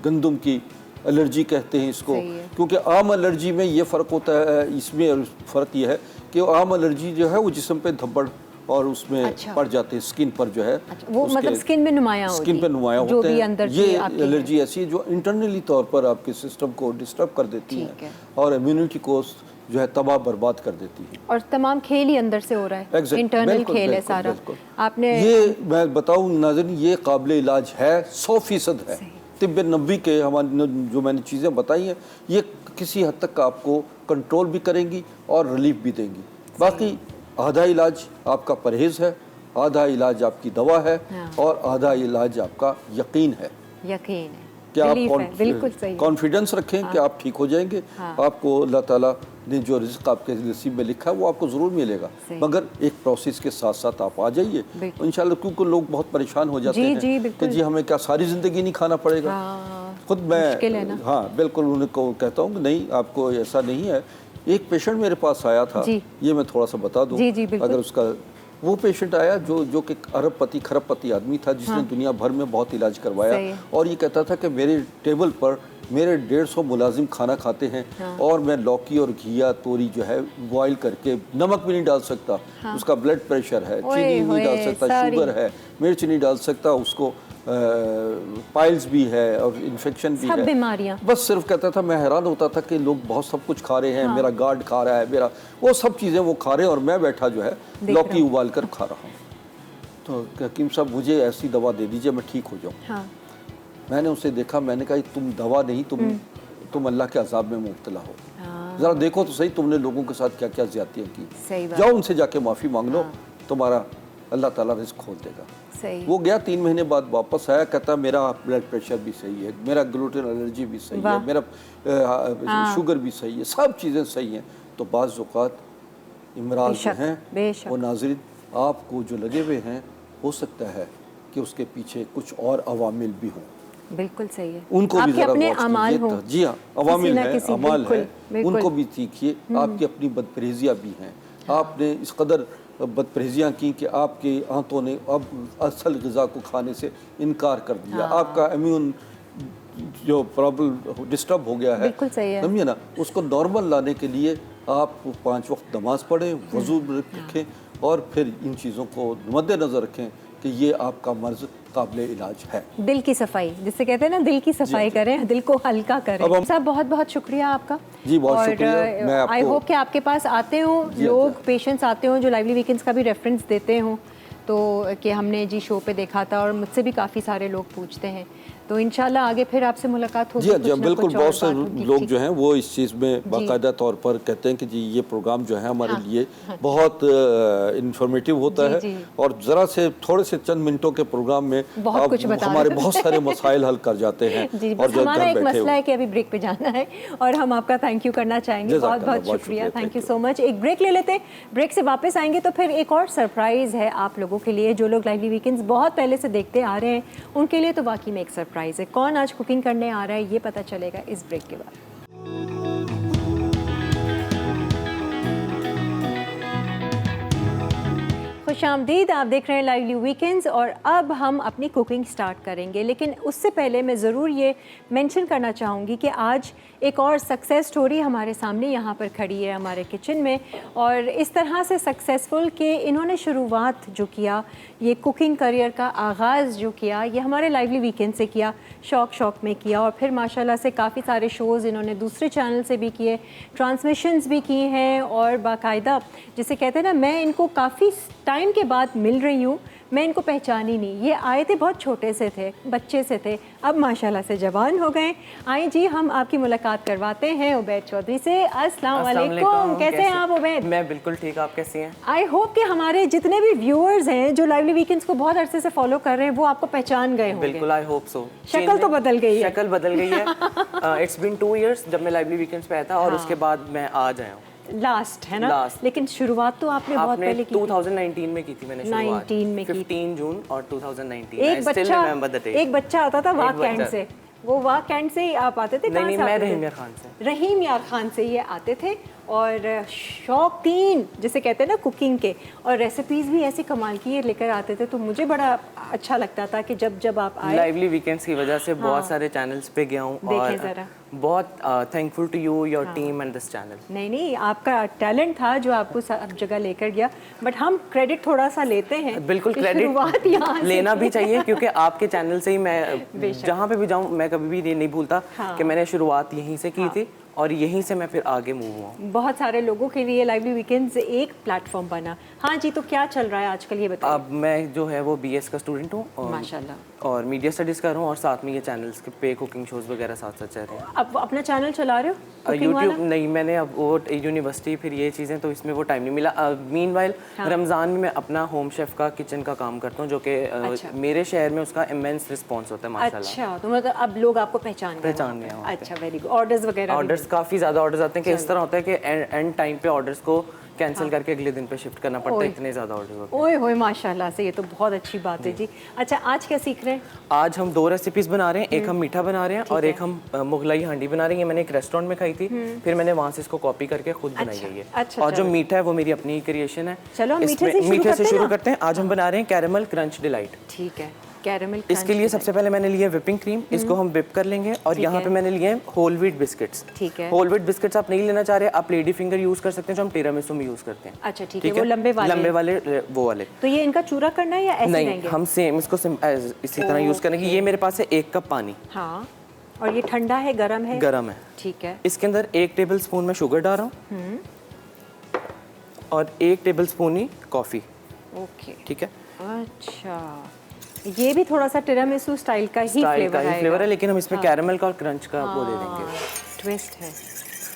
Speaker 2: गंदम की एलर्जी कहते हैं इसको, क्योंकि आम एलर्जी में ये फ़र्क होता है, इसमें फ़र्क ये है कि आम एलर्जी जो है वो जिस्म पे धब्बड़ और उसमें पड़ जाते हैं, स्किन पर जो है
Speaker 1: वो मतलब स्किन में नुमायां होती है,
Speaker 2: स्किन पे नुमायां होते हैं। ये एलर्जी ऐसी है जो इंटरनली तौर पर आपके सिस्टम को डिस्टर्ब कर देती है और इम्यूनिटी को जो है तबाह बर्बाद कर देती है।
Speaker 1: और तमाम खेल ही अंदर से हो रहा है, इंटरनल खेल है सारा। आपने
Speaker 2: ये मैं बताऊं नाज़रीन, ये काबिल इलाज है, 100% है। तिब्बे नबी के हमारे जो मैंने चीज़ें बताई हैं ये किसी हद तक आपको कंट्रोल भी करेंगी और रिलीफ भी देंगी। बाकी आधा इलाज आपका परहेज़ है, आधा इलाज आपकी दवा है और आधा इलाज आपका यकीन है।
Speaker 1: यकीन है,
Speaker 2: कि आप
Speaker 1: बिल्कुल सही
Speaker 2: कॉन्फिडेंस रखें कि आप ठीक हो जाएंगे। आपको अल्लाह ताला ने जो रिज़्क़ आपके नसीब में लिखा है वो आपको ज़रूर मिलेगा, मगर एक प्रोसेस के साथ साथ आप आ जाइए इंशाल्लाह। क्योंकि लोग बहुत परेशान हो जाते हैं कि जी हमें क्या सारी ज़िंदगी नहीं खाना पड़ेगा। खुद मैं हाँ बिल्कुल उनको कहता हूँ कि नहीं, आपको ऐसा नहीं है। एक पेशेंट मेरे पास आया था, ये मैं थोड़ा सा बता दूँ अगर उसका। वो पेशेंट आया जो कि अरबपति खरबपति आदमी था, जिसने दुनिया भर में बहुत इलाज करवाया, और ये कहता था कि मेरे टेबल पर मेरे 150 मुलाजिम खाना खाते हैं और मैं लौकी और घिया तोरी जो है बॉयल करके, नमक भी नहीं डाल सकता, उसका ब्लड प्रेशर है, चीनी नहीं डाल सकता, शुगर है, मिर्च नहीं डाल सकता, उसको पाइल्स भी है और इन्फेक्शन भी है, बीमारियां। बस सिर्फ कहता था, मैं हैरान होता था कि लोग बहुत सब कुछ खा रहे हैं, मेरा गार्ड खा रहा है, मेरा वो सब चीज़ें वो खा रहे हैं और मैं बैठा जो है लौकी उबाल कर खा रहा हूँ। तो हकीम साहब मुझे ऐसी दवा दे दीजिए मैं ठीक हो जाऊँ। मैंने उसे देखा, मैंने कहा तुम दवा नहीं, तुम अल्लाह के अजाब में मुब्तला हो। ज़रा देखो तो सही तुमने लोगों के साथ क्या क्या ज़्यादतियाँ की। जाओ उनसे जाके माफ़ी मांग लो, तुम्हारा अल्लाह ताला रिज़्क़ खोल देगा। वो गया, 3 महीने बाद वापस आया, कहता मेरा ब्लड प्रेशर भी सही है, मेरा ग्लूटेन एलर्जी भी सही है, मेरा शुगर भी सही है, सब चीज़ें सही हैं। तो बाज़ औक़ात इमराज़ जो हैं वो नाज़रीन आपको जो लगे हुए हैं, हो सकता है कि उसके पीछे कुछ और अवामिल भी हों।
Speaker 1: बिल्कुल सही है,
Speaker 2: उनको भी ज़रा
Speaker 1: अपने अमाल हो।
Speaker 2: जी हाँ, अवामिल है, अमाल है, उनको भी सीखिए। आपकी अपनी बदपरहेजियाँ भी हैं, आपने इस कदर बदपरहेजियाँ की कि आपके आंतों ने अब असल ग़िज़ा को खाने से इनकार कर दिया। आपका इम्यून जो प्रॉब्लम डिस्टर्ब हो गया है, समझिए ना, उसको नॉर्मल लाने के लिए आप 5 वक्त नमाज़ पढ़ें, वज़ू रखें और फिर इन चीज़ों को मद्देनज़र रखें कि ये आपका मर्ज़ काबिल इलाज है। दिल की सफाई जिसे कहते हैं ना, दिल की सफाई करें, दिल को हल्का करें। साहब बहुत बहुत शुक्रिया आपका। जी बहुत शुक्रिया। मैं आई होप कि आपके पास आते हो लोग, पेशेंट्स आते हो जो लाइवली वीकेंड्स का भी रेफरेंस देते हो, तो कि हमने जी शो पे देखा था, और मुझसे भी काफ़ी सारे लोग पूछते हैं। तो इंशाल्लाह आगे फिर आपसे मुलाकात होगी। जी बिल्कुल, बहुत से लोग जो हैं वो इस चीज़ में बाकायदा तौर पर कहते हैं कि जी ये प्रोग्राम जो है हमारे लिए बहुत इंफॉर्मेटिव होता है, और ज़रा से थोड़े से चंद मिनटों के प्रोग्राम में बहुत कुछ हमारे बहुत सारे मसाइल हल कर जाते हैं। और जो हमारा एक मसला है कि अभी ब्रेक पे जाना है, और हम आपका थैंक यू करना चाहेंगे, बहुत बहुत शुक्रिया, थैंक यू सो मच। एक ब्रेक ले लेते हैं, ब्रेक से वापस आएंगे तो फिर एक और सरप्राइज़ है आप लोगों के लिए। जो लोग लाइवली वीकेंड्स बहुत पहले से देखते आ रहे हैं उनके लिए तो वाकई में एक सरप्राइज़ है। कौन आज कुकिंग करने आ रहा है ये पता चलेगा इस ब्रेक के बाद। खुशामदीद, आप देख रहे हैं लाइवली वीकेंड्स, और अब हम अपनी कुकिंग स्टार्ट करेंगे। लेकिन उससे पहले मैं ज़रूर ये मेंशन करना चाहूँगी कि आज एक और सक्सेस स्टोरी हमारे सामने यहाँ पर खड़ी है हमारे किचन में, और इस तरह से सक्सेसफुल कि इन्होंने शुरुआत जो किया, ये कुकिंग करियर का आगाज़ जो किया, ये हमारे लाइवली वीकेंड से किया, शौक में किया, और फिर माशाल्लाह से काफ़ी सारे शोज़ इन्होंने दूसरे चैनल से भी किए, ट्रांसमिशंस भी की हैं, और बाकायदा जिसे कहते हैं ना, मैं इनको काफ़ी टाइम के बाद मिल रही हूँ, मैं इनको पहचानी नहीं। ये आए थे बहुत छोटे से थे, बच्चे से थे, अब माशाल्लाह से जवान हो गए। आए जी, हम आपकी मुलाकात करवाते हैं उबैद चौधरी से। अस्सलाम वालेकुम, कैसे हैं आप उबैद?
Speaker 3: मैं बिल्कुल ठीक, आप कैसी हैं?
Speaker 1: आई होप कि हमारे जितने भी व्यूअर्स हैं जो लाइवली वीकेंड्स को बहुत अरसे से फॉलो कर रहे हैं वो आपको पहचान गए होंगे।
Speaker 3: बिल्कुल, आई होप सो।
Speaker 1: शक्ल तो बदल गई है,
Speaker 3: शक्ल बदल गई है। इट्स बीन 2 इयर्स जब मैं लाइवली वीकेंड्स पे आया था, और उसके बाद मैं आज आया हूँ
Speaker 1: लास्ट, है ना? लास्ट। लेकिन शुरुआत तो आपने बहुत पहले की
Speaker 3: 2019 में की थी मैंने शुरुआत,
Speaker 1: 19 में की,
Speaker 3: 15 जून और 2019।
Speaker 1: एक बच्चा आता था वाक कैंट से, वो वाक कैंट से ही आप आते थे?
Speaker 3: नहीं, मैं रहीम यार खान से।
Speaker 1: रहीम यार खान से ये आते थे, और शौकीन जिसे कहते हैं ना कुकिंग के, और रेसिपीज़ भी ऐसी कमाल की ये लेकर आते थे। तो मुझे बड़ा अच्छा लगता था कि जब आप आए।
Speaker 3: लाइवली वीकेंड्स की वजह से बहुत सारे चैनल्स पे गया हूँ, और बहुत thankful to you, your team and this channel.
Speaker 1: नहीं, आपका टैलेंट था जो आपको सब जगह लेकर गया, बट हम क्रेडिट थोड़ा सा लेते हैं।
Speaker 3: बिल्कुल, क्रेडिट लेना भी चाहिए, क्योंकि आपके चैनल से ही मैं जहाँ पे भी जाऊँ, मैं कभी भी नहीं भूलता कि मैंने शुरुआत यहीं से की थी, और यहीं से मैं फिर आगे मूव हुआ।
Speaker 1: बहुत सारे लोगों के लिए लाइवली वीकेंड्स एक प्लेटफॉर्म बना। हाँ जी, तो क्या चल रहा है आजकल ये बताइए।
Speaker 3: अब मैं जो है वो BS का स्टूडेंट हूँ,
Speaker 1: माशाल्लाह।
Speaker 3: और मीडिया स्टडीज़ कर रहा हूँ और साथ में ये चैनल्स के पे कुकिंग शोज़ वगैरह साथ साथ चल रहे हैं।
Speaker 1: अब अपना चैनल चला रहे हो cooking वाला?
Speaker 3: यूट्यूब नहीं, मैंने अब वो यूनिवर्सिटी फिर ये चीज़ें तो इसमें वो टाइम नहीं मिला। मीनवाइल रमज़ान में मैं अपना होम शेफ़ का किचन का काम करता हूँ, जो कि मेरे शहर में उसका इमेंस रिस्पॉन्स होता है माशाल्लाह।
Speaker 1: अच्छा, तो मतलब अब लोग आपको पहचान गए
Speaker 3: हैं।
Speaker 1: अच्छा, वेरी गुड। ऑर्डर्स वगैरह?
Speaker 3: ऑर्डर्स काफ़ी ज़्यादा ऑर्डर्स आते हैं कि इस तरह होता है कि एंड टाइम पे ऑर्डर्स को कैंसिल करके अगले दिन पे शिफ्ट करना पड़ता है, इतने ज़्यादा ऑर्डर होते हैं।
Speaker 1: ओए होए माशाल्लाह से, ये तो बहुत अच्छी बात है जी। अच्छा, आज क्या सीख रहे हैं?
Speaker 3: आज हम 2 रेसिपीज़ बना रहे हैं, एक हम मीठा बना रहे हैं और एक हम मुगलाई हांडी बना रहे हैं। मैंने एक रेस्टोरेंट में खाई थी, फिर मैंने वहाँ से इसको कॉपी करके खुद बनाई है ये।
Speaker 1: अच्छा,
Speaker 3: और जो मीठा है वो मेरी अपनी क्रिएशन है।
Speaker 1: चलो हम
Speaker 3: मीठे से शुरू करते हैं। आज हम बना रहे हैं कैरेमल क्रंच डिलाइट।
Speaker 1: ठीक है, कैरेमल।
Speaker 3: इसके लिए सबसे पहले मैंने लिया विपिंग क्रीम, इसको हम विप कर लेंगे। और यहाँ पे मैंने लिए होल व्हीट बिस्किट्स।
Speaker 1: ठीक है।
Speaker 3: होल व्हीट बिस्किट्स आप नहीं लेना चाह रहे, आप लेडी फिंगर यूज कर सकते हैं, जो हम टिरामिसू में यूज करते हैं।
Speaker 1: अच्छा, ठीक है, वो लंबे वाले
Speaker 3: वो वाले।
Speaker 1: तो ये इनका चूरा करना है या ऐसे
Speaker 3: नहीं,
Speaker 1: रहेंगे?
Speaker 3: हम सेम इसको इसी तरह यूज करेंगे। ये मेरे पास है 1 कप पानी।
Speaker 1: हाँ, और ये ठंडा है, गरम है?
Speaker 3: गरम है।
Speaker 1: ठीक है।
Speaker 3: इसके अंदर 1 टेबल स्पून में शुगर डाल रहा हूँ और 1 टेबल स्पून ही कॉफी।
Speaker 1: ओके,
Speaker 3: ठीक है।
Speaker 1: अच्छा, ये भी थोड़ा सा टिरामिसू स्टाइल का ही फ्लेवर
Speaker 3: है, लेकिन हम इसमें कैरेमल का और क्रंच का वो दे देंगे।
Speaker 1: ट्विस्ट है।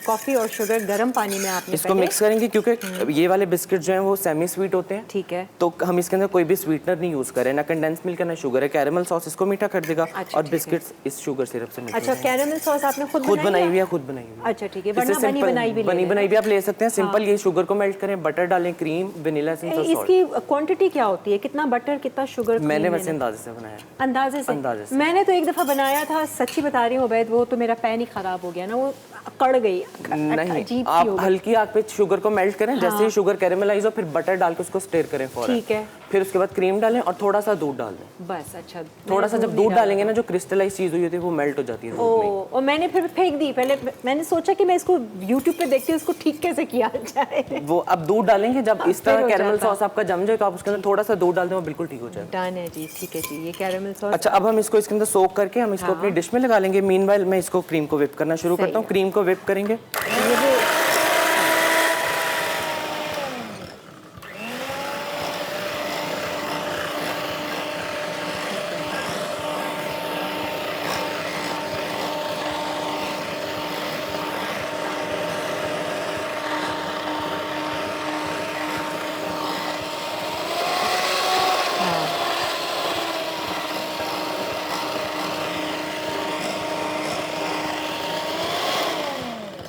Speaker 1: कॉफी और शुगर गर्म पानी में आपने
Speaker 3: इसको मिक्स करेंगे, क्योंकि ये वाले बिस्किट जो हैं वो सेमी स्वीट होते हैं।
Speaker 1: ठीक है।
Speaker 3: तो हम इसके अंदर कोई भी स्वीटनर नहीं यूज करें, ना कंडेंस मिल्क है ना शुगर है। कैरेमल सॉस इसको मीठा कर देगा।
Speaker 1: अच्छा,
Speaker 3: और बिस्किट्स इस शुगर सिरप से मीठे।
Speaker 1: अच्छा, कैरेमल सॉस आपने खुद
Speaker 3: बनाई हुई है? खुद बनाई हुई है।
Speaker 1: अच्छा, ठीक है, वरना बनी बनाई भी
Speaker 3: आप ले सकते हैं। सिंपल ये शुगर को मेल्ट करें, बटर डालें, क्रीम, वनीला एसेंस और सॉल्ट।
Speaker 1: इसकी क्वांटिटी क्या होती है? कितना बटर, कितना शुगर?
Speaker 3: मैंने वैसे अंदाजे से बनाया।
Speaker 1: अंदाजे से? मैंने तो एक दफ़ा बनाया था, सच्ची बता रही हूँ उबैद, वो तो मेरा पैन ही खराब हो गया ना, वो कड़ गई।
Speaker 3: नहीं, आप हल्की आग पे शुगर को मेल्ट करें। जैसे ही शुगर कैरेमलाइज हो, फिर बटर डाल के उसको स्टेयर करें फौरन।
Speaker 1: ठीक है।
Speaker 3: फिर उसके बाद क्रीम डालें और थोड़ा सा दूध डाल दें
Speaker 1: बस। अच्छा,
Speaker 3: थोड़ा सा जब दूध डालेंगे ना, जो क्रिस्टलाइज चीज हुई होती है वो मेल्ट हो जाती है दूध में।
Speaker 1: और मैंने फिर फेंक दी। पहले मैंने सोचा कि मैं इसको YouTube पे देखती हूँ, इसको ठीक कैसे किया जाए।
Speaker 3: वो अब दूध डालेंगे, जब इस तरह कैरेमल सॉस आपका जम जाए तो आप उसके अंदर थोड़ा सा दूध डाल दें, वो बिल्कुल ठीक हो जाएगा।
Speaker 1: डन है जी, ठीक है जी, ये कैरेमल सॉस।
Speaker 3: अच्छा, अब हम इसको इसके अंदर सोक करके हम इसको अपनी डिश में लगा लेंगे। मीनवाइल मैं इसको क्रीम को विप करना शुरू करता हूँ। क्रीम को विप करेंगे।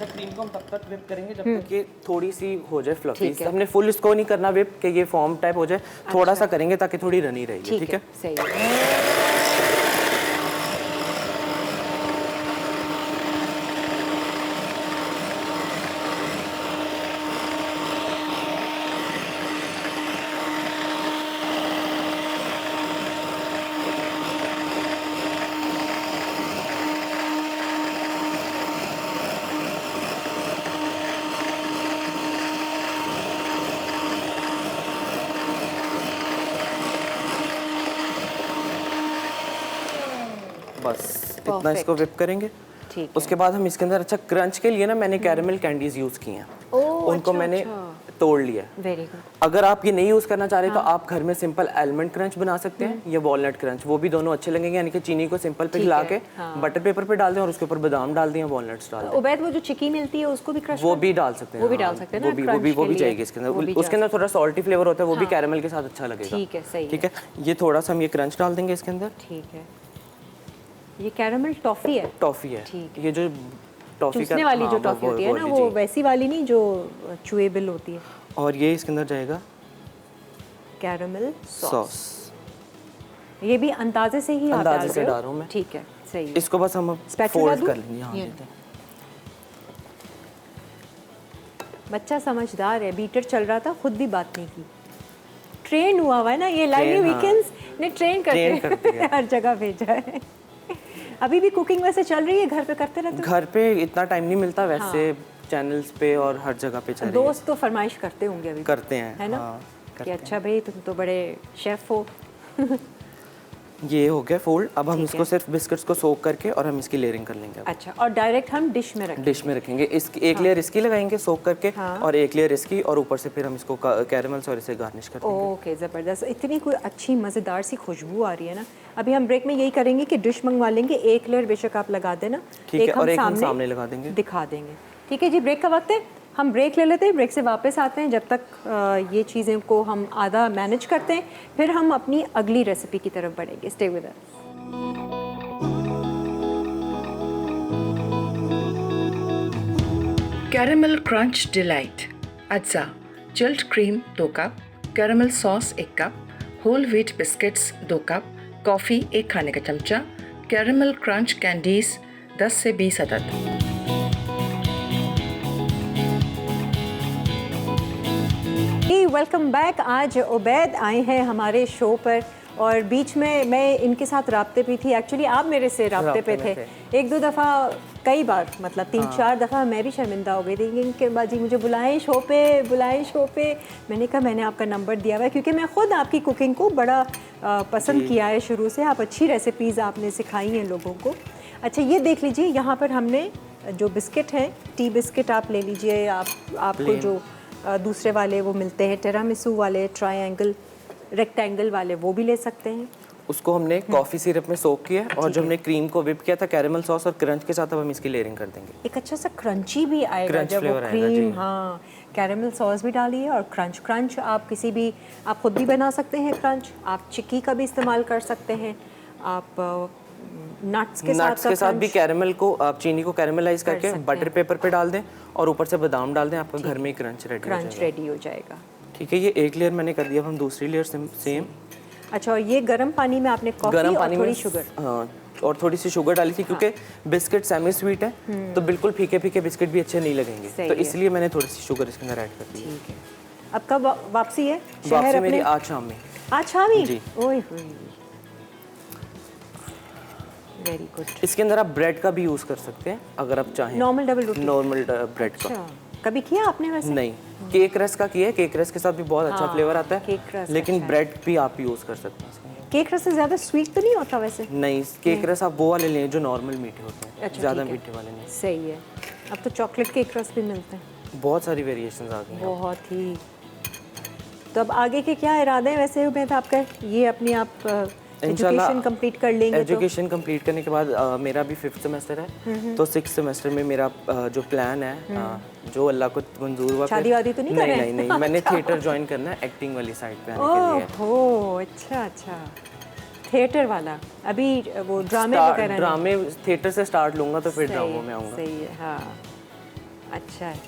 Speaker 3: क्रीम को हम तब तक विप करेंगे जब तक ये थोड़ी सी हो जाए फ्लफी। हमने फुल इसको नहीं करना विप कि ये फॉर्म टाइप हो जाए। थोड़ा सा करेंगे ताकि थोड़ी रनी रहेगी। ठीक है,
Speaker 1: सही है।
Speaker 3: बस इतना इसको विप करेंगे। उसके बाद हम इसके अंदर अच्छा क्रंच के लिए ना मैंने कैरेमल कैंडीज यूज की हैं। उनको मैंने तोड़ लिया।
Speaker 1: Very good.
Speaker 3: अगर आप ये नहीं यूज करना चाह रहे तो आप घर में सिंपल आलमंड क्रंच बना सकते हैं या वॉलनट क्रंच, वो भी दोनों अच्छे लगेंगे। यानी कि चीनी को सिंपल पिघला के बटर पेपर पे डाल दें और उसके ऊपर बादाम डाल दें, वॉलनट्स डाल दें।
Speaker 1: उबैद, वो जो चिक्की मिलती है उसको भी क्रश
Speaker 3: वो भी डाल सकते हैं।
Speaker 1: वो भी डाल सकते हैं ना,
Speaker 3: वो भी जाएगी इसके अंदर। उसके अंदर थोड़ा सॉल्टी फ्लेवर होता है, वो भी कैरेमल के साथ अच्छा लगेगा।
Speaker 1: ठीक है, सही।
Speaker 3: ठीक है, ये थोड़ा सा हम ये क्रंच डाल देंगे इसके अंदर।
Speaker 1: ठीक है, ये कैरेमल टॉफी है?
Speaker 3: टॉफी है। ये जो टॉफी
Speaker 1: चूसने वाली जो टॉफी होती है ना, वो वैसी वाली नहीं जो चुएबल होती है।
Speaker 3: और ये इसके अंदर जाएगा
Speaker 1: कैरेमल सॉस। ये भी अंदाजे से ही
Speaker 3: अंदाजे से डाल रहा हूं मैं।
Speaker 1: ठीक है, सही है।
Speaker 3: इसको बस हम फोल्ड कर लेंगे। यहाँ
Speaker 1: बच्चा समझदार है, बीटर चल रहा था, खुद भी बात नहीं की। ट्रेन हुआ है ना, ये लाइवली वीकेंड्स ने ट्रेन करते हैं, हर जगह भेजा है। अभी भी कुकिंग वैसे चल रही है, घर पे करते रहते हो?
Speaker 3: घर पे इतना टाइम नहीं मिलता वैसे। चैनल्स पे और हर जगह पे चल रही है।
Speaker 1: दोस्त तो फरमाइश करते होंगे अभी?
Speaker 3: करते हैं,
Speaker 1: है ना? कि अच्छा भाई तुम तो बड़े शेफ हो।
Speaker 3: ये हो गया फोल्ड। अब हम इसको सिर्फ बिस्किट्स को सोक करके और हम इसकी लेयरिंग कर लेंगे।
Speaker 1: अच्छा, और डायरेक्ट हम डिश में रखेंगे?
Speaker 3: डिश में रखेंगे। इसकी एक लेयर इसकी लगाएंगे सोक करके, और एक लेयर इसकी, और ऊपर से फिर हम इसको कैरेमल्स और इसे गार्निश कर देंगे।
Speaker 1: ओके, ज़बरदस्त। इतनी कोई अच्छी मज़ेदार सी खुशबू आ रही है ना। अभी हम ब्रेक में यही करेंगे कि डिश मंगवा लेंगे, एक लेयर बेशक आप लगा देना,
Speaker 3: ठीक है, और एक हम सामने लगा देंगे,
Speaker 1: दिखा देंगे। ठीक है जी, ब्रेक का वक्त है, हम ब्रेक ले लेते हैं, ब्रेक से वापस आते हैं। जब तक ये चीज़ें को हम आधा मैनेज करते हैं, फिर हम अपनी अगली रेसिपी की तरफ बढ़ेंगे। Stay with us.
Speaker 4: Caramel crunch delight अज्जा, chilled cream 2 cup, caramel sauce 1 cup, whole wheat biscuits 2 cup, coffee 1 खाने का चमचा, कैरेमल क्रंच कैंडीज 10 से 20 अदद।
Speaker 1: Welcome back. आज उबैद आए हैं हमारे शो पर, और बीच में मैं इनके साथ राब्ते पे थी। एक्चुअली आप मेरे से राब्ते पे थे 1-2 दफ़ा, कई बार, मतलब 3-4 दफ़ा मैं भी शर्मिंदा हो गई थी कि बाजी मुझे बुलाएं शो पे। मैंने कहा मैंने आपका नंबर दिया हुआ है, क्योंकि मैं ख़ुद आपकी कुकिंग को बड़ा पसंद किया है शुरू से। आप अच्छी रेसिपीज़ आपने सिखाई हैं लोगों को। अच्छा, ये देख लीजिए, यहाँ पर हमने जो बिस्किट हैं, टी बिस्किट आप ले लीजिए। आपको जो दूसरे वाले वो मिलते हैं टिरामिसू वाले, ट्रायंगल, रेक्टेंगल वाले, वो भी ले सकते हैं।
Speaker 3: उसको हमने कॉफ़ी सिरप में सोक किया, और जो हमने क्रीम को विप किया था कैरेमल सॉस और क्रंच के साथ, अब हम इसकी लेयरिंग कर देंगे।
Speaker 1: एक अच्छा सा क्रंची भी आएगा जब वो क्रीम, हाँ, कैरेमल सॉस भी डालिए और क्रंच आप किसी भी, आप खुद भी बना सकते हैं क्रंच, आप चिक्की का भी इस्तेमाल कर सकते हैं, आप नट्स के साथ भी कैरेमल को, आप चीनी को कैरेमलाइज करके बटर पेपर पे डाल दें और ऊपर से बादाम डाल दें, आपका घर में ही क्रंच रेडी हो जाएगा। ठीक है, ये एक लेयर मैंने कर दिया, अब हम दूसरी लेयर सेम। अच्छा, और ये गर्म पानी में आपने कॉफी और थोड़ी शुगर,
Speaker 3: हाँ, और थोड़ी सी शुगर डाली थी, क्योंकि बिस्किट सेमी स्वीट है, तो बिल्कुल फीके फीके बिस्किट भी अच्छे नहीं लगेंगे, तो इसलिए मैंने थोड़ी सी शुगर इसके अंदर ऐड कर दी।
Speaker 1: ठीक है। अब कब वापसी है?
Speaker 3: वापसी मेरी आज शाम में।
Speaker 1: आज शाम ही?
Speaker 3: जी।
Speaker 1: ओए वेरी गुड।
Speaker 3: इसके अंदर आप ब्रेड का भी यूज़ कर सकते हैं अगर आप चाहें।
Speaker 1: नॉर्मल डबल रोटी?
Speaker 3: नॉर्मल ब्रेड का।
Speaker 1: कभी किया आपने वैसे?
Speaker 3: नहीं, केक रस का किया है, केक रस के साथ भी बहुत अच्छा फ्लेवर आता है, लेकिन ब्रेड भी आप यूज़ कर सकते हैं।
Speaker 1: केक रस से ज़्यादा स्वीट तो नहीं होता वैसे?
Speaker 3: नहीं, केक रस आप वो वाले लें जो नॉर्मल मीठे होते हैं, ज़्यादा मीठे वाले नहीं।
Speaker 1: सही है। अब तो चॉकलेट केक रस भी मिलते हैं,
Speaker 3: बहुत सारी वेरिएशंस आ गई हैं,
Speaker 1: बहुत ही। तो अब आगे के क्या इरादे हैं वैसे उबैद आपका? ये अपनी आप एजुकेशन कंप्लीट कर लेंगे?
Speaker 3: एजुकेशन कंप्लीट करने के बाद मेरा भी 5th सेमेस्टर है, तो 6th सेमेस्टर में मेरा जो प्लान है, जो अल्लाह को मंजूर हुआ,
Speaker 1: शादी वादी तो नहीं कर रहे हैं?
Speaker 3: नहीं, मैंने थिएटर ज्वाइन करना है, एक्टिंग वाली साइड पे आने के लिए।
Speaker 1: ओह, अच्छा, थिएटर वाला। अभी वो ड्रामे वगैरह?
Speaker 3: ड्रामे थिएटर से स्टार्ट लूँगा, तो फिर ड्रामों में आऊँगा।
Speaker 1: सही है, हाँ, अच्छा है।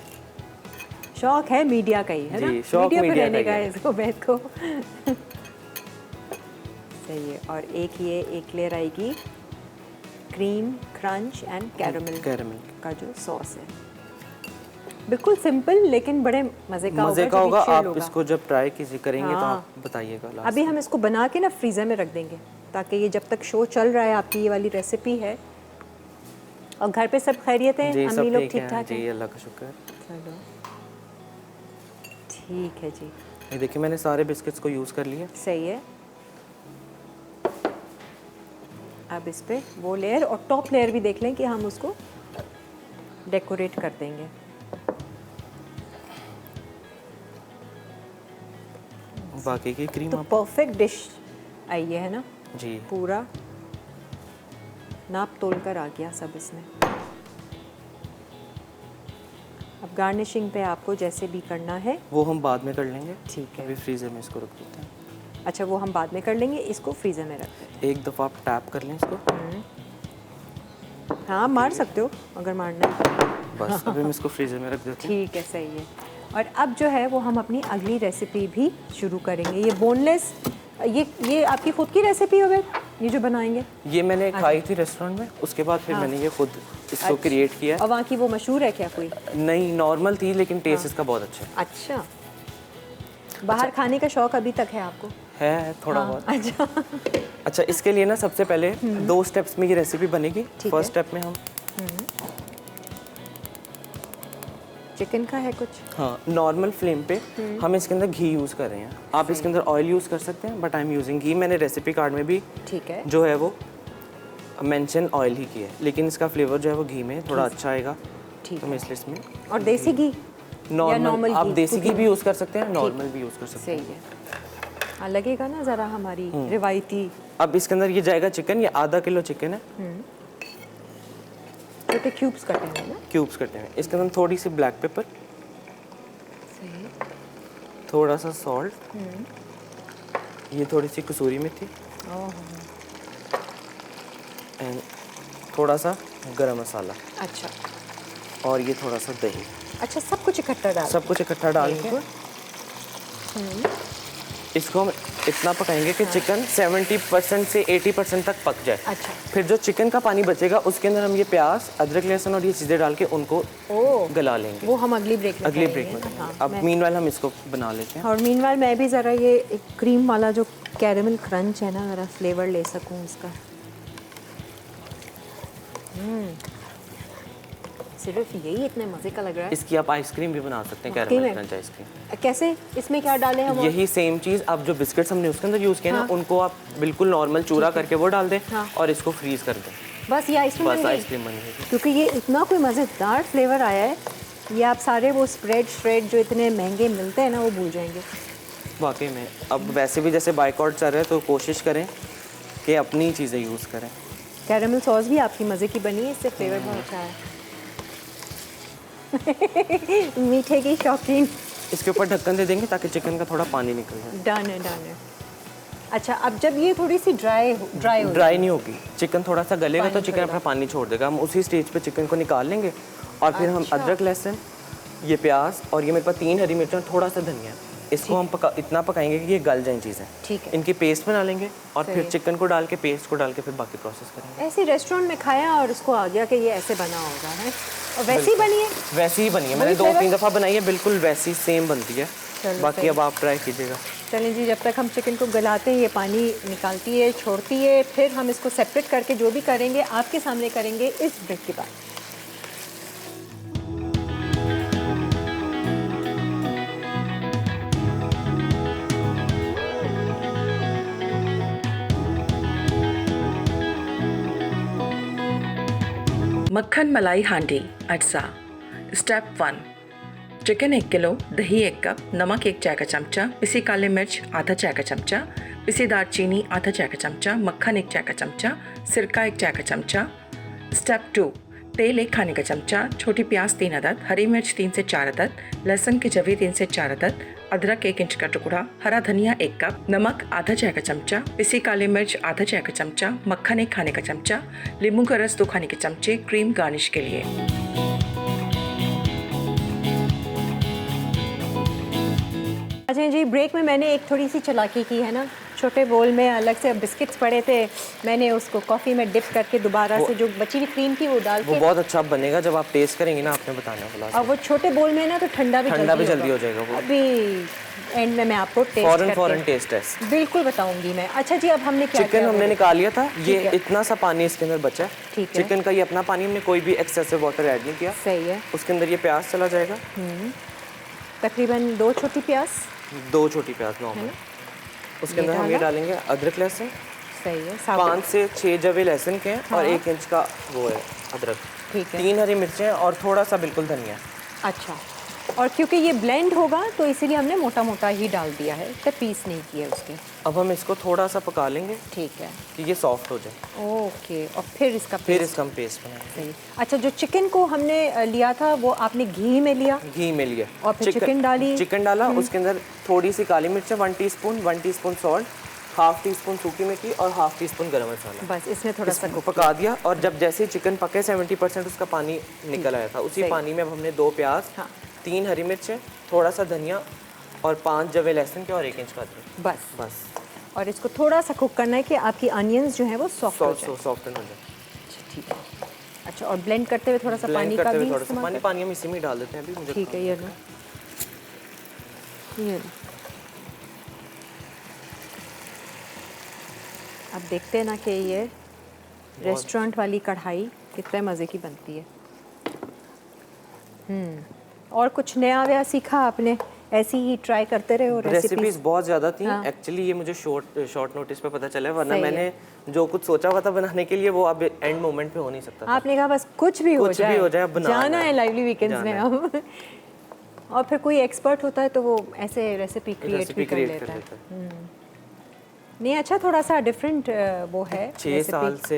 Speaker 1: शौक है मीडिया का ही, है ना?
Speaker 3: मीडिया
Speaker 1: पे रहने का है इसको, बैठ को। सही है। और एक लेयर आएगी क्रीम, क्रंच एंड कैरेमल का जो सॉस है। बिल्कुल सिंपल, लेकिन बड़े मज़े का होगा।
Speaker 3: आप इसको जब ट्राई करेंगे तो आप बताइएगा।
Speaker 1: अभी हम इसको बना के ना फ्रीज़र में रख देंगे, ताकि ये जब तक शो चल रहा है, आपकी ये वाली रेसिपी है। और घर पे सब खैरियत है? अम्मी लोग ठीक ठाक हैं?
Speaker 3: जी, अल्लाह का शुक्र।
Speaker 1: चलो ठीक है जी।
Speaker 3: ये देखिए, मैंने सारे बिस्किट्स को यूज़ कर लिया।
Speaker 1: सही है। अब इस पे वो लेयर और टॉप लेयर भी देख लें कि हम उसको डेकोरेट कर देंगे।
Speaker 3: बाकी की क्रीम
Speaker 1: तो परफेक्ट डिश आई है ना
Speaker 3: जी,
Speaker 1: पूरा नाप तोल कर आ गया सब इसमें। अब गार्निशिंग पे आपको जैसे भी करना है
Speaker 3: वो हम बाद में कर लेंगे।
Speaker 1: ठीक है,
Speaker 3: अभी फ्रीज़र में इसको रख देते हैं।
Speaker 1: अच्छा, वो हम बाद में कर लेंगे, इसको फ्रीज़र में रख देते हैं।
Speaker 3: एक दफ़ा आप टैप कर लें इसको।
Speaker 1: हाँ, मार सकते हो अगर मारना है।
Speaker 3: बस अभी हम इसको फ्रीज़र में रख देते हैं।
Speaker 1: ठीक है, सही है। और अब जो है वो हम अपनी अगली रेसिपी भी शुरू करेंगे। ये बोनलेस, ये आपकी खुद की रेसिपी होगी, ये जो बनाएंगे?
Speaker 3: ये मैंने खाई थी रेस्टोरेंट में, उसके बाद फिर मैंने ये खुद इसको क्रिएट किया।
Speaker 1: और वहाँ की वो मशहूर है क्या कोई?
Speaker 3: नहीं, नॉर्मल थी, लेकिन टेस्ट इसका बहुत अच्छा है।
Speaker 1: अच्छा, बाहर खाने का शौक अभी तक है आपको?
Speaker 3: है थोड़ा बहुत।
Speaker 1: अच्छा।
Speaker 3: अच्छा, इसके लिए ना सबसे पहले 2 स्टेप्स में ये रेसिपी बनेगी। फर्स्ट स्टेप में हम
Speaker 1: चिकन का है कुछ?
Speaker 3: हाँ, नॉर्मल फ्लेम पे हम इसके अंदर घी यूज़ कर रहे हैं। आप इसके अंदर ऑयल यूज़ कर सकते हैं, बट आई एम यूजिंग घी। मैंने रेसिपी कार्ड में भी
Speaker 1: ठीक है,
Speaker 3: जो है वो मेंशन ऑयल ही किया है, लेकिन इसका फ्लेवर जो है वो घी में थोड़ा अच्छा आएगा,
Speaker 1: ठीक
Speaker 3: तो मैं इसलिए इसमें
Speaker 1: और देसी घी
Speaker 3: नॉर्मल आप
Speaker 1: घी?
Speaker 3: देसी घी भी यूज़ कर सकते हैं, नॉर्मल भी यूज़ कर सकते हैं।
Speaker 1: सही है। हाँ, लगेगा ना ज़रा हमारी रिवायती।
Speaker 3: अब इसके अंदर ये जाएगा चिकन, ये आधा किलो चिकन है,
Speaker 1: छोटे क्यूब्स कटे हैं ना?
Speaker 3: क्यूब्स कटे हुए। इसके अंदर थोड़ी सी ब्लैक पेपर,
Speaker 1: सही।
Speaker 3: थोड़ा सा सॉल्ट, ये थोड़ी सी कसूरी मेथी
Speaker 1: ओह,
Speaker 3: एंड थोड़ा सा गरम मसाला,
Speaker 1: अच्छा
Speaker 3: और ये थोड़ा सा दही।
Speaker 1: अच्छा, सब कुछ इकट्ठा डाल?
Speaker 3: सब कुछ इकट्ठा डाल के इसको हम इतना पकाएंगे कि चिकन 70% से 80% तक पक जाए।
Speaker 1: अच्छा।
Speaker 3: फिर जो चिकन का पानी बचेगा उसके अंदर हम ये प्याज, अदरक, लहसुन और ये चीज़ें डाल के उनको गला लेंगे।
Speaker 1: वो हम अगली ब्रेक में
Speaker 3: अगली
Speaker 1: करेंगे
Speaker 3: ब्रेक में
Speaker 1: ना?
Speaker 3: करेंगे। अब मीनवाइल हम इसको बना लेते हैं।
Speaker 1: और मीनवाइल मैं भी ज़रा ये क्रीम वाला जो कैरेमल क्रंच है ना, ज़रा फ्लेवर ले सकूँ उसका। सिर्फ यही इतने मज़े का लग रहा है।
Speaker 3: इसकी आप आइसक्रीम भी बना सकते हैं,
Speaker 1: वाकई
Speaker 3: कैरेमल
Speaker 1: में?
Speaker 3: Crunch ice cream.
Speaker 1: कैसे? इसमें क्या डालें हम?
Speaker 3: यही सेम चीज़, आप जो बिस्किट्स हमने उसके अंदर यूज़ किए ना, उनको आप बिल्कुल नॉर्मल चूरा करके वो डाल दें और इसको फ्रीज कर दें।
Speaker 1: बस ये आइसक्रीम बन
Speaker 3: बस
Speaker 1: गई?
Speaker 3: आइसक्रीम बन गई।
Speaker 1: क्योंकि ये इतना कोई मज़ेदार फ्लेवर आया है, ये आप सारे वो स्प्रेड जो इतने महंगे मिलते हैं ना, वो भूल जाएंगे।
Speaker 3: वाकई में अब वैसे भी जैसे बाइकआउट चल रहा है, तो कोशिश करें कि अपनी चीज़ें यूज़ करें।
Speaker 1: कैरेमल सॉस भी आपकी मज़े की बनी है, इससे फ्लेवर बहुत अच्छा है। मीठे की शौकीन।
Speaker 3: इसके ऊपर ढक्कन दे देंगे ताकि चिकन का थोड़ा पानी निकल जाए।
Speaker 1: डन है, डन है। अच्छा, अब जब ये थोड़ी सी ड्राई हो
Speaker 3: ड्राई नहीं होगी, चिकन थोड़ा सा गलेगा तो चिकन अपना पानी छोड़ देगा। हम उसी स्टेज पे चिकन को निकाल लेंगे और फिर हम अदरक, लहसुन, ये प्याज और ये मेरे पास 3 हरी मिर्च और थोड़ा सा धनिया, इसको हम इतना पकाएंगे कि ये गल जाएं चीज़ें।
Speaker 1: ठीक है।
Speaker 3: इनकी पेस्ट बना लेंगे और फिर चिकन को डाल के, पेस्ट को डाल के फिर बाकी प्रोसेस करेंगे।
Speaker 1: ऐसे रेस्टोरेंट में खाया और उसको आ गया कि ये ऐसे बना होगा है, और वैसी ही बनी है।
Speaker 3: वैसी ही बनी है, मैंने 2-3 दफ़ा बनाई है, बिल्कुल वैसी सेम बनती है। बाकी अब आप ट्राई कीजिएगा।
Speaker 1: चलें जी, जब तक हम चिकन को गलाते हैं, ये पानी निकालती है, छोड़ती है, फिर हम इसको सेपरेट करके जो भी करेंगे आपके सामने करेंगे इस ब्रेक के बाद।
Speaker 4: मक्खन मलाई हांडी अज्जा। स्टेप 1, चिकन 1 किलो, दही 1 कप, नमक 1 चाय का चमचा, पिसी काली मिर्च आधा चाय का चमचा, पिसी दालचीनी आधा चाय का चमचा, मक्खन 1 चाय का चमचा, सिरका 1 चाय का चमचा। स्टेप 2, तेल 1 खाने का चमचा, छोटी प्याज 3 अदद, हरी मिर्च 3 से 4 अदद, लहसुन की जवी 3 से 4 अदद, अदरक 1 इंच का टुकड़ा, हरा धनिया 1 कप, नमक आधा चाय का चमचा, पिसी काली मिर्च आधा चाय का चमचा, मक्खन 1 खाने का चमचा, नींबू का रस 2 खाने के चमचे, क्रीम गार्निश के लिए।
Speaker 1: अच्छा जी, ब्रेक में मैंने एक थोड़ी सी चालाकी की है ना, छोटे बोल में अलग से बिस्किट्स पड़े थे, मैंने उसको कॉफ़ी में डिप करके दोबारा से जो बची हुई क्रीम थी वो डाल के,
Speaker 3: वो बहुत अच्छा बनेगा। जब आप टेस्ट करेंगे ना, आपने बताना बोला।
Speaker 1: और वो छोटे बोल में ना तो ठंडा भी
Speaker 3: जल्दी हो जाएगा वो।
Speaker 1: अभी एंड में मैं आपको
Speaker 3: फौरन टेस्ट टेस्ट
Speaker 1: बिल्कुल बताऊंगी मैं। अच्छा जी, अब हमने क्या
Speaker 3: चिकन हमने निकाल लिया था, ये इतना सा पानी इसके अंदर बचा है।
Speaker 1: ठीक है।
Speaker 3: चिकन का ये अपना पानी, हमने कोई भी एक्सेसिव वाटर ऐड नहीं किया।
Speaker 1: सही है।
Speaker 3: उसके अंदर ये प्याज चला जाएगा,
Speaker 1: तकरीबन 2 छोटी प्याज,
Speaker 3: 2 छोटी प्याज नॉर्मल। उसके अंदर हम ये डालेंगे अदरक, लहसुन।
Speaker 1: सही है।
Speaker 3: 5 से 6 जवे लहसुन के हैं और 1 इंच का वो है अदरक।
Speaker 1: ठीक है।
Speaker 3: 3 हरी मिर्चें और थोड़ा सा बिल्कुल धनिया।
Speaker 1: अच्छा, और क्योंकि ये ब्लेंड होगा तो इसीलिए हमने मोटा मोटा ही डाल दिया है, तो पीस नहीं किया उसके।
Speaker 3: अब हम इसको थोड़ा सा पका लेंगे
Speaker 1: ठीक है,
Speaker 3: कि ये सॉफ्ट हो जाए।
Speaker 1: ओके, और फिर इसका
Speaker 3: हम पेस्ट बनाएंगे।
Speaker 1: सही। अच्छा, जो चिकन को हमने लिया था वो आपने घी में लिया?
Speaker 3: घी में लिया
Speaker 1: और फिर चिकन डाली?
Speaker 3: चिकन डाला, उसके अंदर थोड़ी सी काली मिर्च, 1 टीस्पून सॉल्ट, 1/2 टीस्पून सूखी मेथी और 1/2 टीस्पून गरम मसाला।
Speaker 1: बस इसमें थोड़ा सा
Speaker 3: पका दिया। और जब जैसे चिकन पके 70% उसका पानी निकल आया था, उसी पानी में अब हमने 2 प्याज, 3 हरी मिर्चें, थोड़ा सा धनिया और 5 जवे लहसुन के और 1 इंच का अदरक। बस
Speaker 1: और इसको थोड़ा सा कुक करना है कि आपकी अनियंस जो है वो सॉफ्ट हो जाए।
Speaker 3: सॉफ्टन हो जाए।
Speaker 1: ठीक है। अच्छा, और ब्लेंड करते हुए थोड़ा सा पानी का भी
Speaker 3: थोड़ा सा पानी हम इसी में डाल देते हैं अभी। मुझे
Speaker 1: ठीक है, ये लो, ये लो। अब देखते हैं ना कि ये रेस्टोरेंट वाली कढ़ाई कितने मज़े की बनती है। और कुछ नया व्या सीखा आपने? ऐसी ही ट्राई करते रहे हो
Speaker 3: रेसिपीज बहुत ज़्यादा थी एक्चुअली। ये मुझे शॉर्ट नोटिस पे पता चला, वरना मैंने जो कुछ सोचा हुआ था बनाने के लिए वो अब एंड मोमेंट पे हो नहीं सकता था।
Speaker 1: आपने कहा बस कुछ भी हो जाए
Speaker 3: बनाना
Speaker 1: जाना है लाइवली वीकेंड्स में अब। और फिर कोई एक्सपर्ट होता है तो वो ऐसे रेसिपी क्रिएट भी कर लेता है। नहीं अच्छा, थोड़ा सा डिफरेंट वो है।
Speaker 3: 6 साल से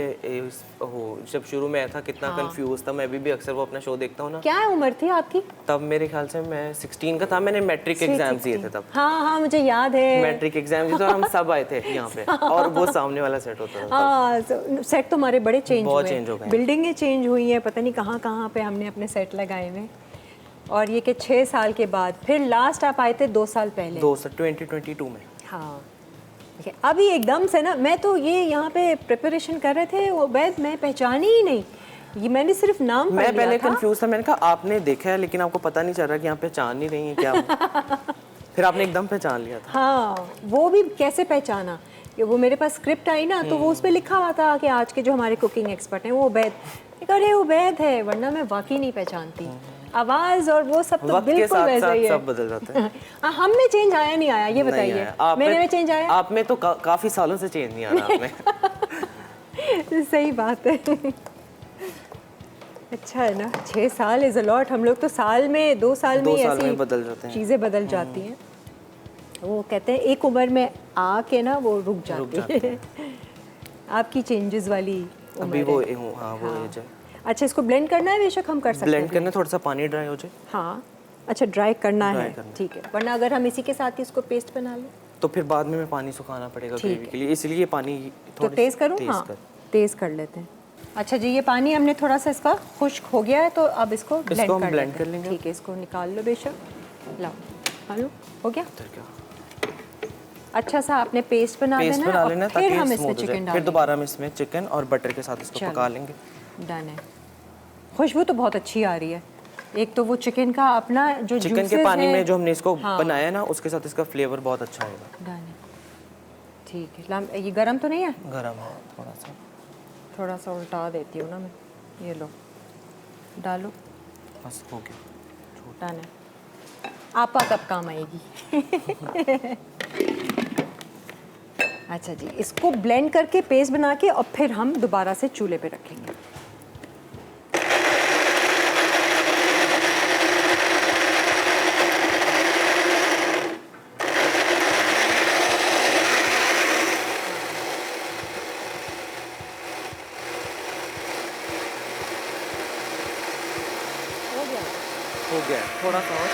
Speaker 3: हो, जब शुरू में आया था कितना कंफ्यूज था मैं। अभी भी अक्सर वो अपना शो देखता हूँ ना।
Speaker 1: क्या उम्र थी आपकी
Speaker 3: तब? मेरे ख्याल से मैं 16 का था। मैंने मैट्रिक एग्जाम दिए थे तब।
Speaker 1: हाँ मुझे याद है।
Speaker 3: मैट्रिक एग्जाम दिए तो हम सब आए थे यहाँ पे और वो सामने वाला सेट होता था।
Speaker 1: हाँ सेट तो हमारे बड़े चेंज
Speaker 3: हो गए,
Speaker 1: बिल्डिंगें चेंज हुई हैं, पता नहीं कहाँ कहाँ पे हमने अपने सेट लगाए हुए। और ये कि 6 साल के बाद फिर लास्ट आप आए थे 2 साल पहले।
Speaker 3: 2022 में।
Speaker 1: हाँ ठीक है। अभी एकदम से ना, मैं तो ये यहाँ पे प्रिपरेशन कर रहे थे वो वैद, मैं पहचानी ही नहीं, ये मैंने सिर्फ नाम
Speaker 3: मैं पहले कंफ्यूज था। मैंने कहा आपने देखा है लेकिन आपको पता नहीं चल रहा कि यहाँ पहचान नहीं रही है क्या। फिर आपने एकदम पहचान लिया था।
Speaker 1: हाँ वो भी कैसे पहचाना कि वो मेरे पास स्क्रिप्ट आई ना तो वो उस पर लिखा हुआ था कि आज के जो हमारे कुकिंग एक्सपर्ट हैं वो वैद। अरे वो वैद है, वरना मैं वाकई नहीं पहचानती। आवाज और वो सब तो बिल्कुल वैसा ही है।
Speaker 3: सब बदल जाते हैं।
Speaker 1: हम में चेंज आया नहीं आया ये बताइए? मेरे में चेंज आया?
Speaker 3: आप में तो काफी सालों से चेंज नहीं आ रहा आप में।
Speaker 1: सही बात है। अच्छा है ना, 6 साल इज अ लॉट। हम लोग तो साल में 2 साल में ऐसी
Speaker 3: बदल जाते हैं,
Speaker 1: चीजें बदल जाती हैं। वो कहते हैं एक उम्र में आके ना वो रुक जाती है। आपकी चेंजेस वाली
Speaker 3: अभी वो हाँ वो एज है।
Speaker 1: अच्छा इसको ब्लेंड करना है? बेशक हम कर सकते हैं।
Speaker 3: ब्लेंड करना, थोड़ा सा पानी ड्राई हो जाए।
Speaker 1: हाँ अच्छा ड्राई करना है, ठीक है। वरना अगर हम इसी के साथ ही इसको पेस्ट बना लें
Speaker 3: तो फिर बाद में पानी सुखाना पड़ेगा ग्रेवी के लिए, इसलिए पानी
Speaker 1: तो तेज करूँ? हाँ तेज कर लेते हैं। अच्छा जी ये पानी हमने थोड़ा सा इसका खुश्क हो गया है तो अब इसको ब्लेंड कर लेंगे। ठीक है इसको निकाल लो बेशक। लाओ हालो हो गया। अच्छा सा आपने पेस्ट बना लेना, फिर हम इसमें चिकन डालेंगे।
Speaker 3: फिर दोबारा हम इसमें चिकन और बटर के साथ इसको पका लेंगे।
Speaker 1: डन है। खुशबू तो बहुत अच्छी आ रही है। एक तो वो चिकन का अपना जो
Speaker 3: चिकन के पानी में जो हमने इसको बनाया ना उसके साथ इसका फ्लेवर बहुत अच्छा आएगा।
Speaker 1: डन है ठीक है। ये गरम तो नहीं है?
Speaker 3: गरम है
Speaker 1: थोड़ा सा उल्टा देती हूँ ना मैं। ये लो डालो,
Speaker 3: बस हो गया।
Speaker 1: डन है। आपा कब काम आएगी? अच्छा जी इसको ब्लेंड करके पेस्ट बना के और फिर हम दोबारा से चूल्हे पे रखेंगे।
Speaker 3: हो गया थोड़ा सा और।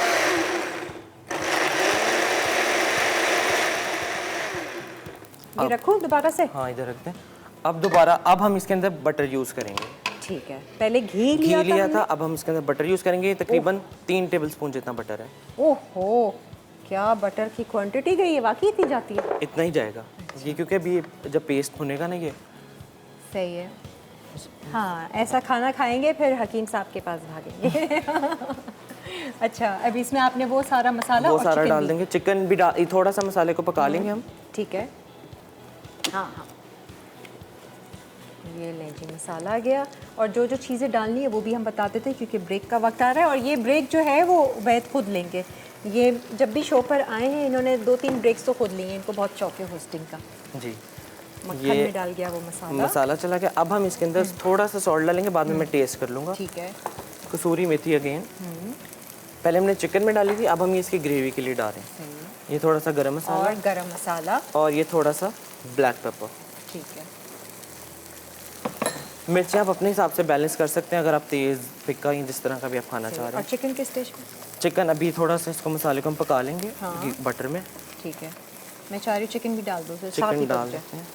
Speaker 1: ये रखूं दोबारा से?
Speaker 3: हाँ इधर रखते हैं। अब दोबारा अब हम इसके अंदर बटर यूज करेंगे।
Speaker 1: ठीक है। पहले घी लिया था,
Speaker 3: अब हम इसके अंदर बटर यूज करेंगे। तकरीबन 3 टेबलस्पून जितना बटर है।
Speaker 1: ओहो क्या बटर की क्वांटिटी गई है, वाकई इतनी जाती है?
Speaker 3: इतना ही जाएगा ये, क्योंकि अभी जब पेस्ट भुनेगा ना ये।
Speaker 1: सही है। हाँ ऐसा खाना खाएंगे फिर हकीम साहब के पास भागेंगे। अच्छा अब इसमें आपने वो सारा मसाला
Speaker 3: वो सारा डाल देंगे। चिकन भी थोड़ा सा मसाले को पका लेंगे हम।
Speaker 1: ठीक है। हाँ हाँ ये लें जी मसाला आ गया। और जो जो चीज़ें डालनी है वो भी हम बताते थे क्योंकि ब्रेक का वक्त आ रहा है। और ये ब्रेक जो है वो वैद खुद लेंगे। ये जब भी शो पर आए हैं इन्होंने 2-3 ब्रेक्स तो खुद लिए हैं। इनको बहुत शौक है होस्टिंग का जी। मक्खन में डाल गया वो मसाला
Speaker 3: चला गया। अब हम इसके अंदर थोड़ा सा सॉल्ट डालेंगे, बाद में मैं टेस्ट कर लूँगा।
Speaker 1: ठीक है।
Speaker 3: कसूरी मेथी अगेन पहले हमने चिकन में डाली थी, अब हम ये इसकी ग्रेवी के लिए डाल रहे हैं। ये थोड़ा सा गरम मसाला और ये थोड़ा सा ब्लैक पेपर।
Speaker 1: ठीक है।
Speaker 3: मिर्ची आप अपने हिसाब से बैलेंस कर सकते हैं, अगर आप तेज़ फिक्का या जिस तरह का भी आप खाना चाह रहे हैं।
Speaker 1: और चिकन किस स्टेज पे?
Speaker 3: चिकन अभी थोड़ा सा इसको मसाले को हम पका लेंगे बटर में।
Speaker 1: ठीक है। मैं चाह रही हूँ चिकन भी डाल दूँ।
Speaker 3: चिकन डाल देते हैं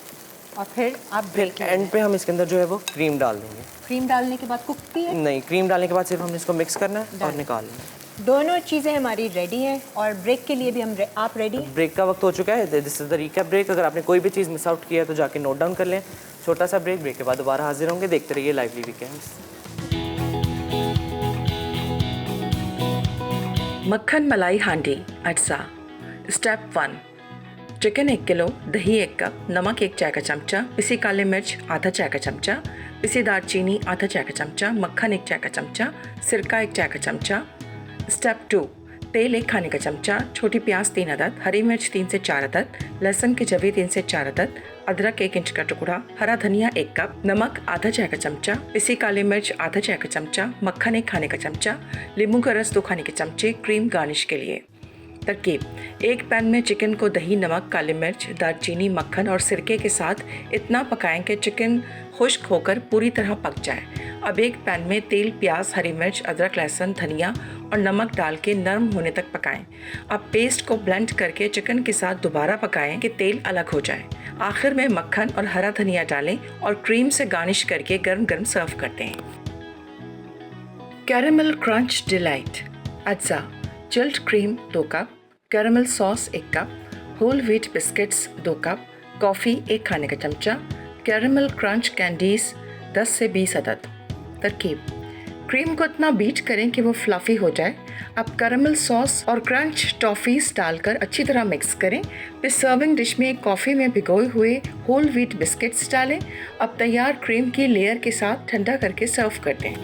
Speaker 1: और फिर आप
Speaker 3: एंड पे हम इसके अंदर जो है वो क्रीम डाल देंगे।
Speaker 1: क्रीम डालने के बाद कुकती है?
Speaker 3: नहीं, क्रीम डालने के बाद सिर्फ हमने इसको मिक्स करना है और निकाल लेना।
Speaker 1: दोनों चीज़ें हमारी रेडी हैं और ब्रेक के लिए भी हम आप रेडी?
Speaker 3: ब्रेक का वक्त हो चुका है। This is the recap break. अगर आपने कोई भी चीज़ मिस आउट किया है तो जाके नोट डाउन कर लें। छोटा सा ब्रेक के बाद दोबारा हाजिर होंगे। देखते रहिए लाइवली वीकेंड्स।
Speaker 4: मक्खन मलाई हांडी अटसा। स्टेप 1 चिकन 1 किलो, दही 1 कप, नमक 1 चाय का चमचा, पिसी काली मिर्च आधा चाय का चमचा, पिसी दालचीनी आधा चाय का चमचा, मक्खन 1 चाय का चमचा, सिरका 1 चाय का चमचा, स्टेप 2, तेल 1 खाने का चमचा, छोटी प्याज 3 अदद, हरी मिर्च 3 से 4 अदद, लहसुन की जवी 3 से 4 अदद, अदरक 1 इंच का टुकड़ा, हरा धनिया 1 कप, नमक आधा चाय का चमचा, पिसी काली मिर्च आधा चाय का चमचा, मक्खन 1 खाने का चमचा, नींबू का रस 2 खाने के चमचे, क्रीम गार्निश के लिए। तरकीब: एक पैन में चिकन को दही, नमक, काली मिर्च, दालचीनी, मक्खन और सिरके के साथ इतना पकाएं कि चिकन खुश्क होकर पूरी तरह पक जाए। अब एक पैन में तेल, प्याज, हरी मिर्च, अदरक, लहसुन, धनिया और नमक डाल के नरम होने तक पकाएं। अब पेस्ट को ब्लेंड करके चिकन के साथ दोबारा पकाएं कि तेल अलग हो जाए। आखिर में मक्खन और हरा धनिया डालें और क्रीम से गार्निश करके गर्म गर्म सर्व करते हैं। Caramel crunch delight. अज्जा chilled cream 2 cup, caramel sauce 1 cup, whole wheat biscuits 2 cup, coffee 1 खाने का चमचा, कैरेमल क्रंच कैंडीज 10 से 20 अदद। तरकीब: क्रीम को इतना बीट करें कि वो फ्लफ़ी हो जाए। अब कैरेमल सॉस और क्रंच टॉफ़ीज़ डालकर अच्छी तरह मिक्स करें। फिर सर्विंग डिश में कॉफ़ी में भिगोए हुए होल व्हीट बिस्किट्स डालें। अब तैयार क्रीम की लेयर के साथ ठंडा करके सर्व कर दें।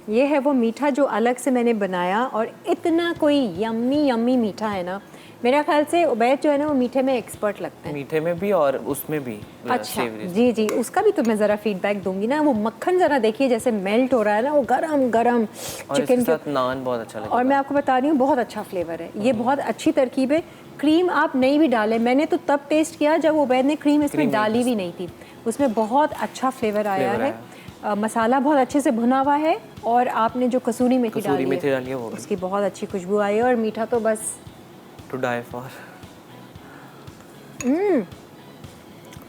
Speaker 1: ये है वो मीठा जो अलग से मैंने बनाया और इतना कोई यम्मी यम्मी मीठा है ना। मेरा ख्याल से उबैद जो है ना वो मीठे में एक्सपर्ट लगता है।
Speaker 3: मीठे में भी और उसमें भी।
Speaker 1: अच्छा जी जी, उसका भी तो मैं ज़रा फीडबैक दूंगी ना। वो मक्खन ज़रा देखिए जैसे मेल्ट हो रहा है ना, वो गरम गरम चिकन के
Speaker 3: साथ नान बहुत अच्छा लगता है।
Speaker 1: और मैं आपको बता रही हूँ बहुत अच्छा फ्लेवर है। ये बहुत अच्छी तरकीब है। क्रीम आप नहीं भी डालें, मैंने तो तब टेस्ट किया जब उबैद ने क्रीम इसमें डाली भी नहीं थी। उसमें बहुत अच्छा फ्लेवर आया है। मसाला बहुत अच्छे से भुना हुआ है और आपने जो कसूरी मेथी डाली है उसकी बहुत अच्छी खुशबू आई है। और मीठा तो बस
Speaker 3: टू डाई फॉर।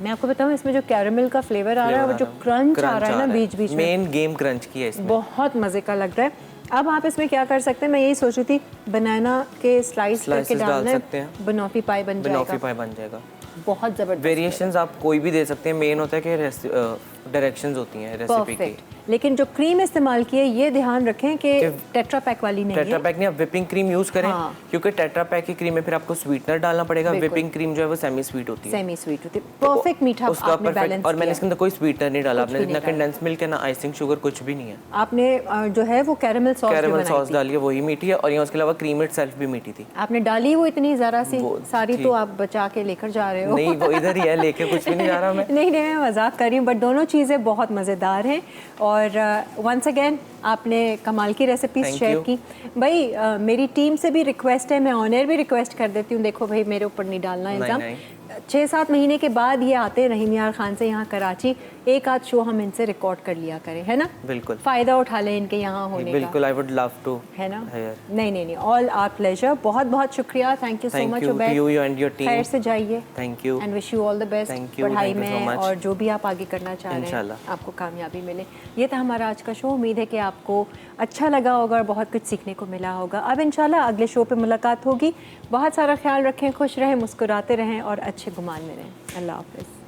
Speaker 1: मैं आपको बताऊं इसमें जो कैरेमल का फ्लेवर आ रहा है, वो जो क्रंच आ रहा है ना बीच बीच में,
Speaker 3: मेन गेम क्रंच की है इसमें,
Speaker 1: बहुत मजे का लग रहा है। अब आप इसमें क्या कर सकते हैं, मैं यही सोच रही थी बनाना के स्लाइस करके डालना है, बनॉफी पाई बन
Speaker 3: जाएगा।
Speaker 1: बहुत जबरदस्त
Speaker 3: वेरिएशंस आप कोई भी दे सकते हैं। मेन होता है कि डायरेक्शंस होती हैं रेसिपी की।
Speaker 1: लेकिन जो क्रीम इस्तेमाल की है ये ध्यान रखें कि टेट्रा पैक वाली नहीं है।
Speaker 3: टेट्रा पैक नहीं, आप व्हिपिंग क्रीम यूज करें। हाँ। क्योंकि टेट्रा पैक की क्रीम में फिर आपको स्वीटनर डालना पड़ेगा। व्हिपिंग क्रीम जो है वो सेमी स्वीट होती है।
Speaker 1: सेमी स्वीट होती है, परफेक्ट मीठा
Speaker 3: उसका
Speaker 1: आपने बैलेंस
Speaker 3: और मैंने इसके अंदर कोई स्वीटनर नहीं डाला। आपने ना कंडेंस मिल्क है ना आइसिंग शुगर, कुछ भी नहीं है।
Speaker 1: आपने जो है वो कैरेमल सॉस
Speaker 3: डाली है, वही मीठी है। और उसके अलावा क्रीम इटसेल्फ भी मीठी थी।
Speaker 1: आपने डाली वो इतनी जरा सी सारी, तो आप बचा के लेकर जा रहे हो।
Speaker 3: नहीं, वो इधर ही है, लेके कुछ भी नहीं जा रहा मैं।
Speaker 1: नहीं, मैं मजाक कर रही हूँ, बट दोनों चीज़ें बहुत मज़ेदार हैं। और वंस अगेन आपने कमाल की रेसिपीज शेयर की। भाई मेरी टीम से भी रिक्वेस्ट है, मैं ऑन एयर भी रिक्वेस्ट कर देती हूँ, देखो भाई मेरे ऊपर नहीं डालना इल्ज़ाम। 6-7 महीने के बाद ये आते हैं रहीम यार खान से यहाँ कराची, एक आध शो हम इनसे रिकॉर्ड कर लिया करें, है ना?
Speaker 3: बिल्कुल,
Speaker 1: फ़ायदा उठा लें इनके यहाँ होने का।
Speaker 3: बिल्कुल, आई वुड लव टू,
Speaker 1: है ना? नहीं, ऑल आवर प्लेजर। बहुत बहुत शुक्रिया, thank you so much Ubaid.
Speaker 3: You and your team,
Speaker 1: खैर से जाइए।
Speaker 3: Thank you
Speaker 1: and wish you all the best पढ़ाई में और जो भी आप आगे करना चाह रहे हैं, आपको कामयाबी मिले। ये था हमारा आज का शो। उम्मीद है कि आपको अच्छा लगा होगा और बहुत कुछ सीखने को मिला होगा। अब इंशाल्लाह अगले शो पे मुलाकात होगी। बहुत सारा ख्याल रखें, खुश रहें, मुस्कुराते रहें और अच्छे गुमान में रहें। अल्लाह हाफ़िज़।